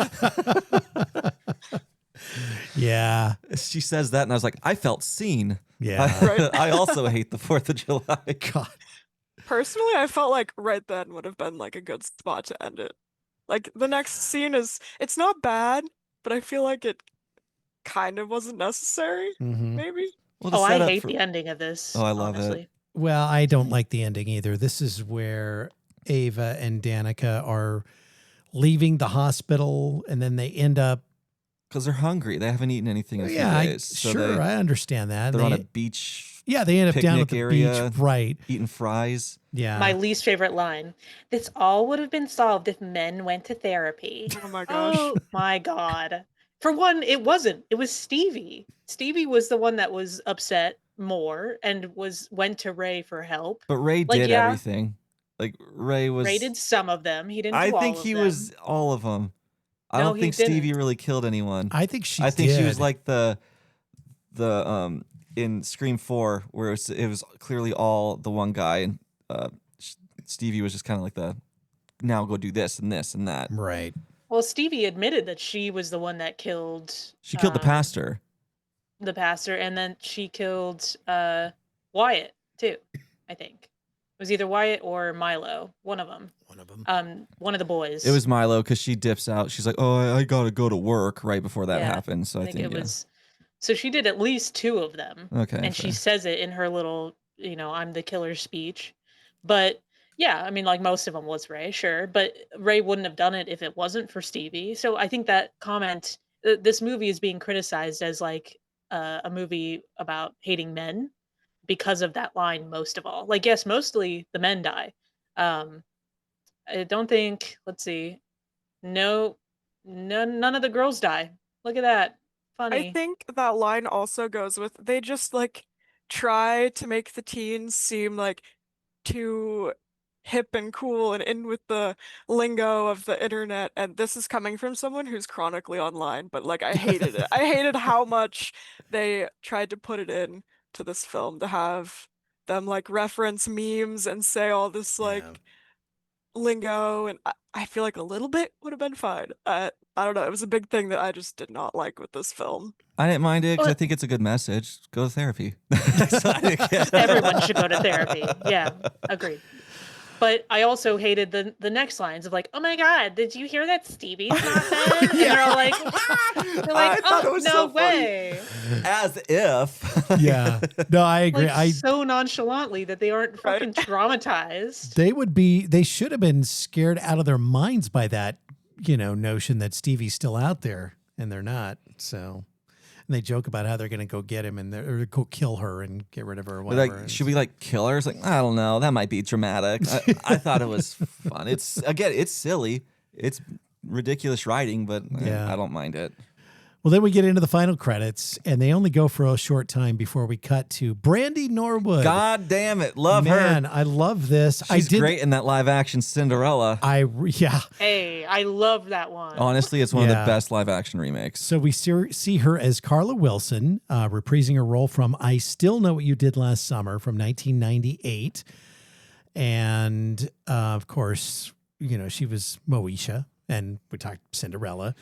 Yeah. She says that, and I was like, I felt seen. Yeah. Right. I also hate the 4th of July. God. Personally, I felt like right then would have been like a good spot to end it. Like the next scene it's not bad, but I feel like it kind of wasn't necessary, Mhm. maybe. Well, the Oh, I setup hate for- the ending of this. Oh, I love it. honestly. Well, I don't like the ending either. This is where Ava and Danica are leaving the hospital, and then they end up. Because they're hungry. They haven't eaten anything in a few Yeah, days. So sure, I understand that. they're on They- a beach yeah, they end up down at picnic the area. beach, right? eating fries. Yeah, My least favorite line. This all would have been solved if men went to therapy. Oh my gosh. Oh my God. For one, it wasn't. It was Stevie. Stevie was the one that was upset more and went to Ray for help. But Ray Like, did yeah. everything. Like Ray was. Ray did some of them. He didn't I do all think of he them. was all of them. I No, don't he think Stevie didn't. really killed anyone. I think she. I think she was did. like the in Scream 4 where it was clearly all the one guy, and Stevie was just kind of like the now go do this and this and that. right. Well, Stevie admitted that she was the one that killed She killed the pastor. the pastor, and then she killed Wyatt too. I think it was either Wyatt or Milo, one of them. One of the boys. It was Milo because she dips out. She's like, "Oh, I gotta go to work" right before that Yeah, happens. So I think it was. So she did at least 2 of them. Okay, and she fair. says it in her little, I'm the killer speech. But yeah, I mean, like most of them was Ray, sure, but Ray wouldn't have done it if it wasn't for Stevie. So I think that comment, this movie is being criticized as like a movie about hating men because of that line most of all. Like, yes, mostly the men die. I don't think, let's see, no, none of the girls die. Look at that. I Funny. think that line also goes with they just like try to make the teens seem like too hip and cool and in with the lingo of the internet, and this is coming from someone who's chronically online, but like I hated it. I hated how much they tried to put it in to this film to have them like reference memes and say all this like lingo, and I feel like a little bit would have been fine. I don't know. It was a big thing that I just did not like with this film. I didn't mind it because I think it's a good message. Go to therapy. Everyone should go to therapy. Yeah, agreed. But I also hated the next lines of like, "Oh my God, did you hear that Stevie's not dead?" And they're all like, I thought it was no so way. As if. Yeah. No, I agree. Like, so nonchalantly that they aren't fucking traumatized. They should have been scared out of their minds by that, notion that Stevie's still out there, and they're not. So, and they joke about how they're going to go get him or go kill her and get rid of her or whatever. Like, should we like kill her? It's like, I don't know. That might be dramatic. I thought it was fun. It's silly. It's ridiculous writing, but I don't mind it. Well, then we get into the final credits, and they only go for a short time before we cut to Brandy Norwood. God damn it. Love her. Man, I love this. She's great in that live action Cinderella. Hey, I love that one. Honestly, it's one of the best live action remakes. So we see her as Carla Wilson, reprising her role from I Still Know What You Did Last Summer from 1998. And of course, she was Moesha, and we talked Cinderella.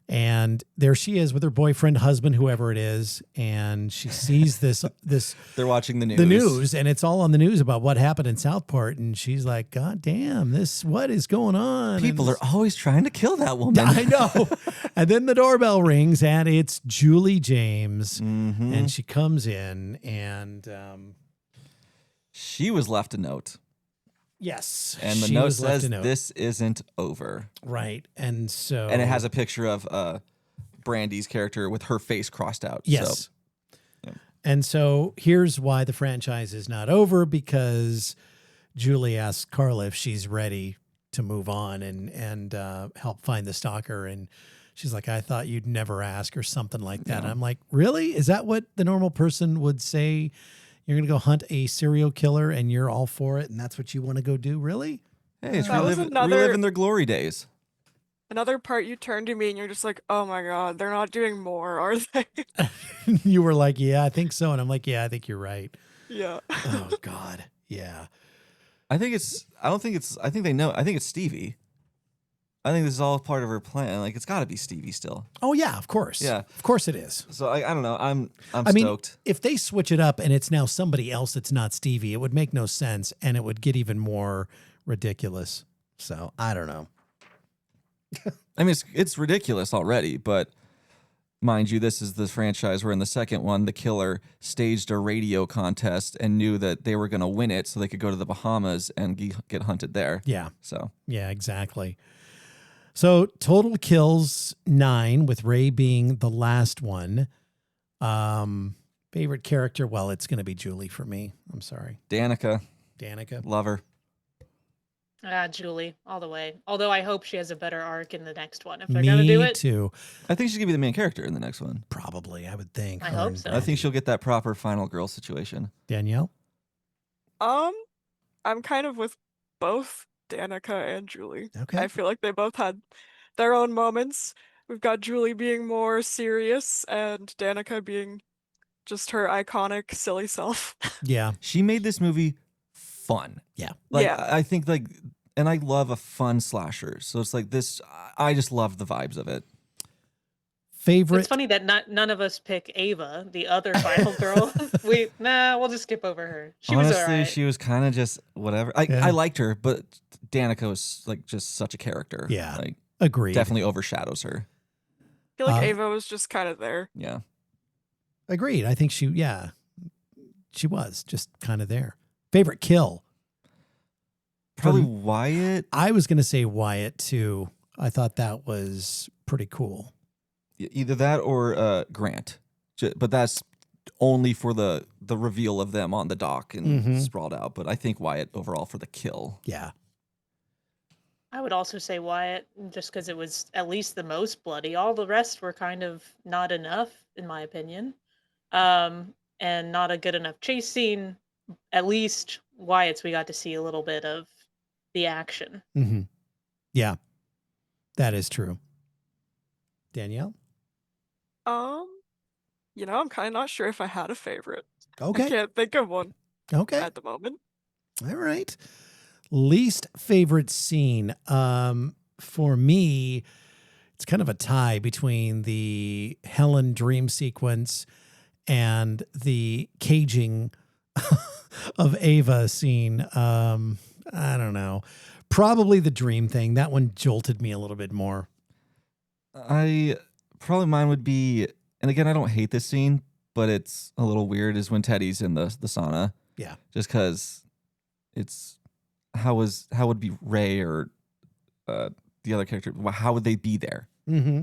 And there she is with her boyfriend, husband, whoever it is, and she sees this. They're watching the news. The news, and it's all on the news about what happened in Southport, and she's like, "God damn, what is going on?" People are always trying to kill that woman. I know. And then the doorbell rings, and it's Julie James, Mm-hmm. and she comes in, and she was left a note. Yes. And the note says, "This isn't over." Right. And so. And it has a picture of Brandy's character with her face crossed out. Yes. So, yeah. And so here's why the franchise is not over, because Julie asks Carla if she's ready to move on and help find the stalker. And she's like, "I thought you'd never ask," or something like that. And I'm like, really? Is that what the normal person would say? You're going to go hunt a serial killer and you're all for it, and that's what you want to go do? Really? Hey, it's reliving their glory days. Another part you turn to me and you're just like, "Oh my God, they're not doing more, are they?" You were like, "Yeah, I think so." And I'm like, "Yeah, I think you're right." Yeah. Oh God. Yeah. I think they know. I think it's Stevie. I think this is all part of her plan. Like, it's got to be Stevie still. Oh yeah, of course. Yeah, of course it is. So I don't know. I'm I mean, stoked. if they switch it up and it's now somebody else that's not Stevie, it would make no sense, and it would get even more ridiculous. So I don't know. I mean, it's ridiculous already, but mind you, this is the franchise where in the second one, the killer staged a radio contest and knew that they were going to win it so they could go to the Bahamas and get hunted there. Yeah. So. Yeah, exactly. So total kills 9, with Ray being the last one. Favorite character? Well, it's going to be Julie for me. I'm sorry. Danica. Love her. Julie, all the way. Although I hope she has a better arc in the next one. If they're going to do it. Me too. I think she's going to be the main character in the next one. Probably, I would think. I hope so. I think she'll get that proper final girl situation. Danielle? I'm kind of with both Danica and Julie. Okay. I feel like they both had their own moments. We've got Julie being more serious and Danica being just her iconic silly self. Yeah. She made this movie fun. Yeah. I think and I love a fun slasher. So it's like this. I just love the vibes of it. Favorite. It's funny that none of us pick Ava, the other final girl. We'll just skip over her. She was Honestly, alright. she was kind of just whatever. I liked her, but Danica was like just such a character. Yeah. Like Agreed. definitely overshadows her. I feel like Ava was just kind of there. Yeah. Agreed. I think she was just kind of there. Favorite kill. Probably Wyatt. I was going to say Wyatt too. I thought that was pretty cool. Either that or Grant. But that's only for the reveal of them on the dock and sprawled out. But I think Wyatt overall for the kill. Yeah. I would also say Wyatt, just because it was at least the most bloody. All the rest were kind of not enough, in my opinion, and not a good enough chase scene. At least Wyatt's, we got to see a little bit of the action. Mm-hmm. Yeah, that is true. Danielle? I'm kind of not sure if I had a favorite. Okay. I can't think of one Okay. at the moment. All right. Least favorite scene. For me, it's kind of a tie between the Helen dream sequence and the caging of Ava scene. I don't know. Probably the dream thing. That one jolted me a little bit more. Probably mine would be, and again, I don't hate this scene, but it's a little weird, is when Teddy's in the sauna. Yeah. Just because it's, how would be Ray or the other character, how would they be there? Mm-hmm.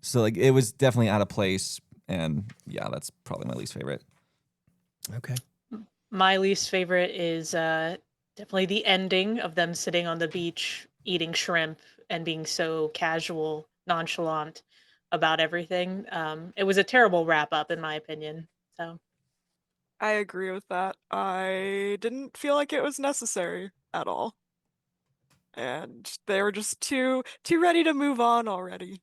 So like it was definitely out of place, and yeah, that's probably my least favorite. Okay. My least favorite is definitely the ending of them sitting on the beach eating shrimp and being so casual, nonchalant about everything. It was a terrible wrap up, in my opinion. So I agree with that. I didn't feel like it was necessary at all. And they were just too ready to move on already.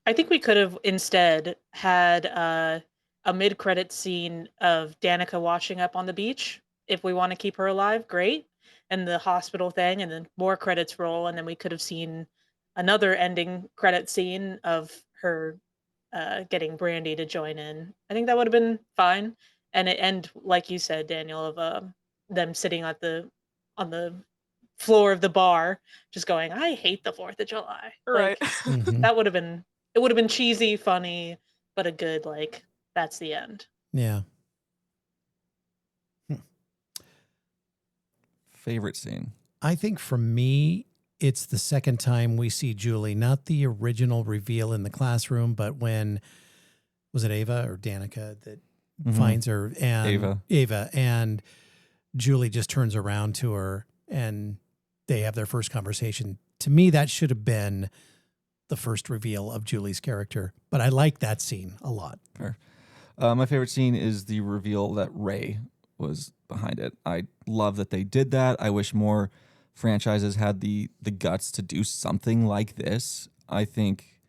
I think we could have instead had a mid-credit scene of Danica washing up on the beach. If we want to keep her alive, great. And the hospital thing, and then more credits roll, and then we could have seen another ending credit scene of her getting Brandy to join in. I think that would have been fine. And it end, like you said, Daniel, of them sitting on the floor of the bar, just going, "I hate the 4th of July." Right. Like, that would have been, it would have been cheesy, funny, but a good, like, that's the end. Yeah. Favorite scene? I think for me, it's the second time we see Julie, not the original reveal in the classroom, but when, was it Ava or Danica that finds her? And Ava. And Julie just turns around to her and they have their first conversation. To me, that should have been the first reveal of Julie's character, but I like that scene a lot. Fair. My favorite scene is the reveal that Ray was behind it. I love that they did that. I wish more franchises had the guts to do something like this. I think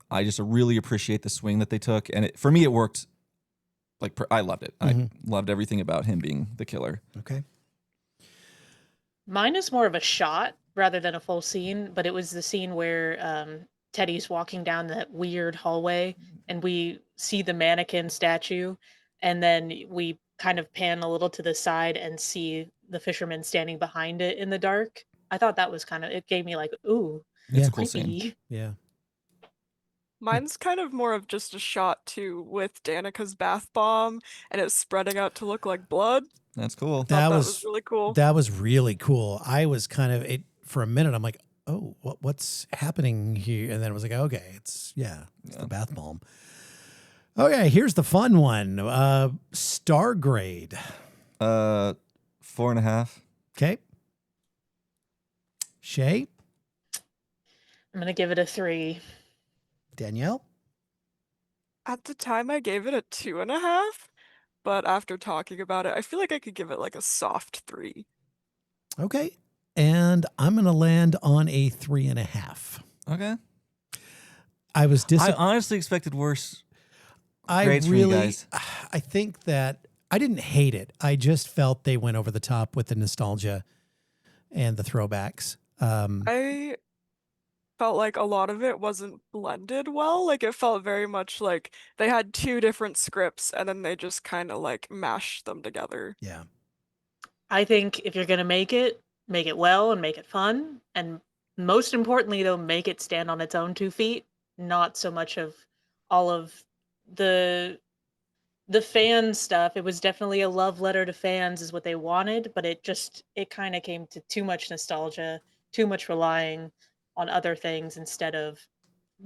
I just really appreciate the swing that they took, and for me, it worked. Like I loved it. I loved everything about him being the killer. Okay. Mine is more of a shot rather than a full scene, but it was the scene where Teddy's walking down that weird hallway and we see the mannequin statue, and then we kind of pan a little to the side and see the fisherman standing behind it in the dark. I thought that was it gave me like, ooh, It's a cool scene. creepy. Yeah. Mine's kind of more of just a shot too, with Danica's bath bomb and it's spreading out to look like blood. That's cool. That was really cool. That was really cool. I was kind of for a minute. I'm like, oh, what's happening here? And then it was like, okay, it's the bath bomb. Okay, here's the fun one. Star grade. 4.5. Okay. Shay. I'm gonna give it a 3. Danielle. At the time, I gave it a 2.5, but after talking about it, I feel like I could give it like a soft 3. Okay. And I'm going to land on a 3.5. Okay. I was I honestly expected worse. I grades from you guys. I think that I didn't hate it. I just felt they went over the top with the nostalgia and the throwbacks. I felt like a lot of it wasn't blended well. Like it felt very much like they had two different scripts and then they just kind of like mashed them together. Yeah. I think if you're gonna make it well and make it fun, and most importantly, though, make it stand on its own 2 feet. Not so much of all of the fan stuff. It was definitely a love letter to fans, is what they wanted, but it kind of came to too much nostalgia, too much relying on other things instead of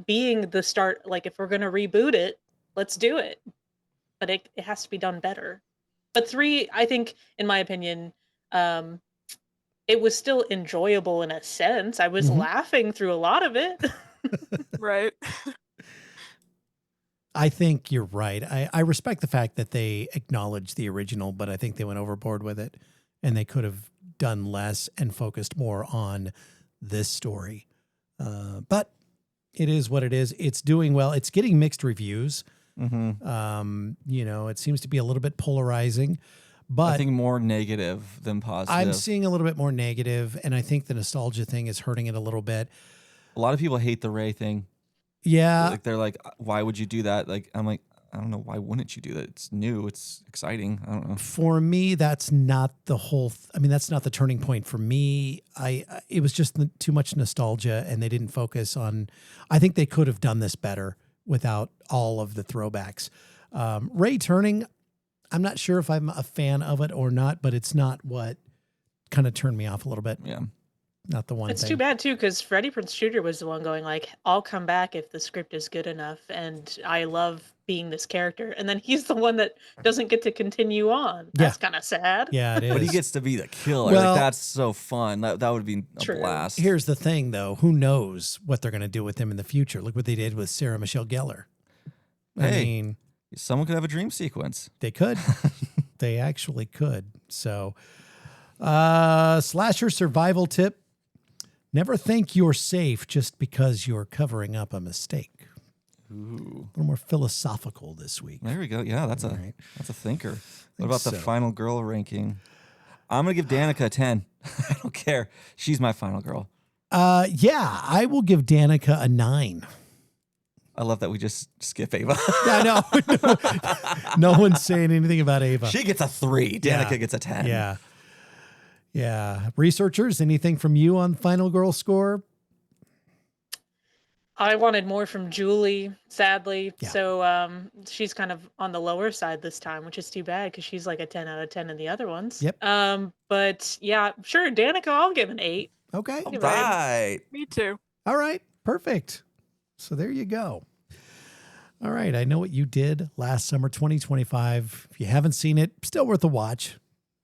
being the start. Like, if we're gonna reboot it, let's do it, but it has to be done better. But 3, I think, in my opinion, it was still enjoyable in a sense. I was laughing through a lot of it. Right. I think you're right. I respect the fact that they acknowledged the original, but I think they went overboard with it, and they could have done less and focused more on this story. But it is what it is. It's doing well. It's getting mixed reviews. It seems to be a little bit polarizing, but I think more negative than positive. I'm seeing a little bit more negative, and I think the nostalgia thing is hurting it a little bit. A lot of people hate the Rey thing. Yeah. Like they're like, why would you do that? Like, I'm like, I don't know. Why wouldn't you do that? It's new. It's exciting. I don't know. For me, that's not the whole. That's not the turning point for me. It was just too much nostalgia, and they didn't focus on. I think they could have done this better without all of the throwbacks. Rey turning, I'm not sure if I'm a fan of it or not, but it's not what kind of turned me off a little bit. Yeah. Not the one It's thing. too bad, too, because Freddie Prinze Jr. was the one going like, I'll come back if the script is good enough, and I love being this character. And then he's the one that doesn't get to continue on. That's kind of sad. Yeah, it is. But he gets to be the killer. Well, like, that's so fun. That would be a blast. Here's the thing, though. Who knows what they're going to do with him in the future? Look what they did with Sarah Michelle Gellar. I mean, someone could have a dream sequence. They could. They actually could. So, slasher survival tip. Never think you're safe just because you're covering up a mistake. Ooh. A little more philosophical this week. There we go. Yeah, that's a thinker. What about the so. final girl ranking? I'm going to give Danica a 10. I don't care. She's my final girl. Yeah, I will give Danica a 9. I love that we just skip Ava. Yeah, I know. No one's saying anything about Ava. She gets a 3. Danica gets a 10. Yeah. Yeah. Researchers, anything from you on final girl score? I wanted more from Julie, sadly. Yeah. So she's kind of on the lower side this time, which is too bad because she's like a 10 out of 10 in the other ones. Yep. But yeah, sure, Danica, I'll give an 8. Okay. All right. Me too. All right. Perfect. So there you go. All right. I know what you did last summer, 2025. If you haven't seen it, still worth a watch.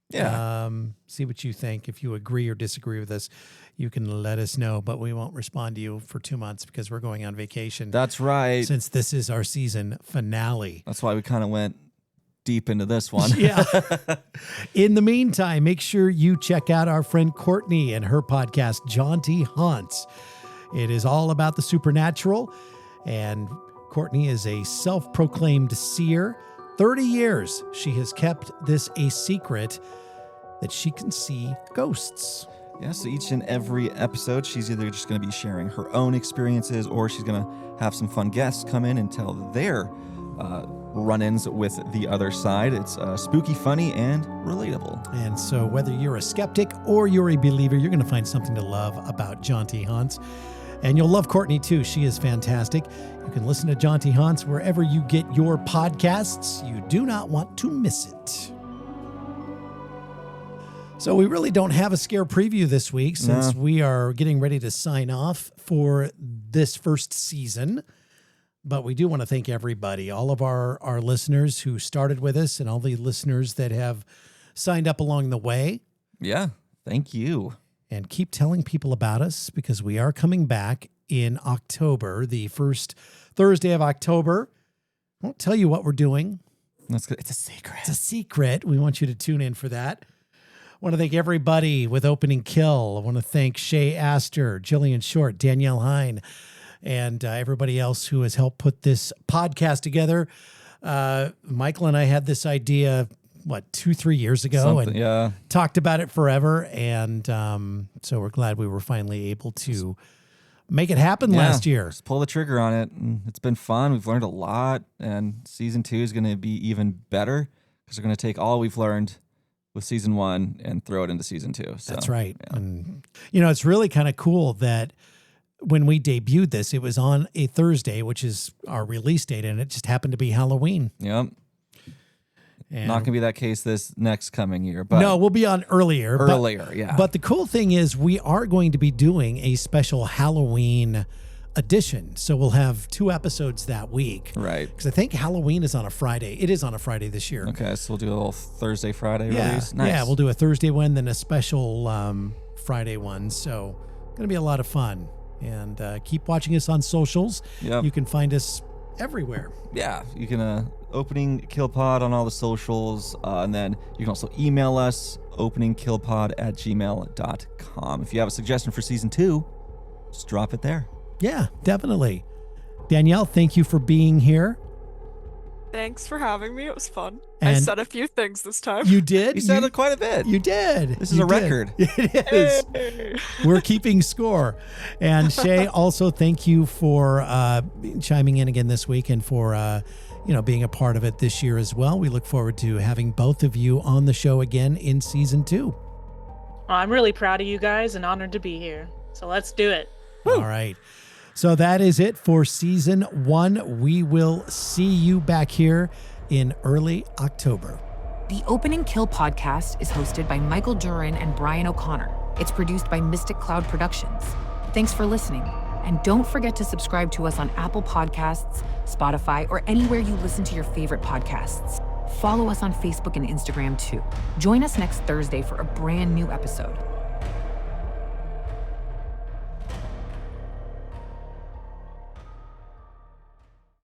Yeah. See what you think. If you agree or disagree with us, you can let us know, but we won't respond to you for 2 months because we're going on vacation. That's right. Since this is our season finale. That's why we kind of went deep into this one. Yeah. In the meantime, make sure you check out our friend Courtney and her podcast, Jaunty Haunts. It is all about the supernatural, and Courtney is a self-proclaimed seer. 30 years she has kept this a secret that she can see ghosts. Yeah, so each and every episode, she's either just going to be sharing her own experiences or she's going to have some fun guests come in and tell their run-ins with the other side. It's spooky, funny, and relatable. And so whether you're a skeptic or you're a believer, you're going to find something to love about Jaunty Haunts. And you'll love Courtney, too. She is fantastic. You can listen to Jaunty Haunts wherever you get your podcasts. You do not want to miss it. So we really don't have a scare preview this week since we are getting ready to sign off for this first season. But we do want to thank everybody, all of our listeners who started with us and all the listeners that have signed up along the way. Yeah, thank you. And keep telling people about us because we are coming back in October, the first Thursday of October. I won't tell you what we're doing. That's good. It's a secret. It's a secret. We want you to tune in for that. I want to thank everybody with Opening Kill. I want to thank Shay Astor, Jillian Short, Danielle Hine, and everybody else who has helped put this podcast together. Michael and I had this idea 2-3 years ago, Something, and yeah. talked about it forever. And so we're glad we were finally able to make it happen last year. Just pull the trigger on it. And it's been fun. We've learned a lot, and season 2 is going to be even better because we're going to take all we've learned with season 1 and throw it into season 2. So, that's right. Yeah. And, it's really kind of cool that when we debuted this, it was on a Thursday, which is our release date, and it just happened to be Halloween. Yep. And Not going to be that case this next coming year. But no, we'll be on earlier. Yeah. But the cool thing is we are going to be doing a special Halloween edition. So we'll have 2 episodes that week. Right. Because I think Halloween is on a Friday. It is on a Friday this year. Okay, so we'll do a little Thursday, Friday Yeah. release. Nice. Yeah, we'll do a Thursday one, then a special Friday one. So going to be a lot of fun. And keep watching us on socials. Yep. You can find us everywhere. Yeah, you can opening killpod on all the socials, and then you can also email us openingkillpod@gmail.com. If you have a suggestion for season 2, just drop it there. Yeah, definitely. Danielle, thank you for being here. Thanks for having me. It was fun. I And said a few things this time. You did? You said it quite a bit. You did. This is You a did. record. It is. Hey. We're keeping score. And Shay, also thank you for chiming in again this week and for being a part of it this year as well. We look forward to having both of you on the show again in season 2. Well, I'm really proud of you guys and honored to be here. So let's do it. All right. So that is it for season 1. We will see you back here in early October. The Opening Kill podcast is hosted by Michael Duran and Brian O'Connor. It's produced by Mystic Cloud Productions. Thanks for listening. And don't forget to subscribe to us on Apple Podcasts, Spotify, or anywhere you listen to your favorite podcasts. Follow us on Facebook and Instagram too. Join us next Thursday for a brand new episode.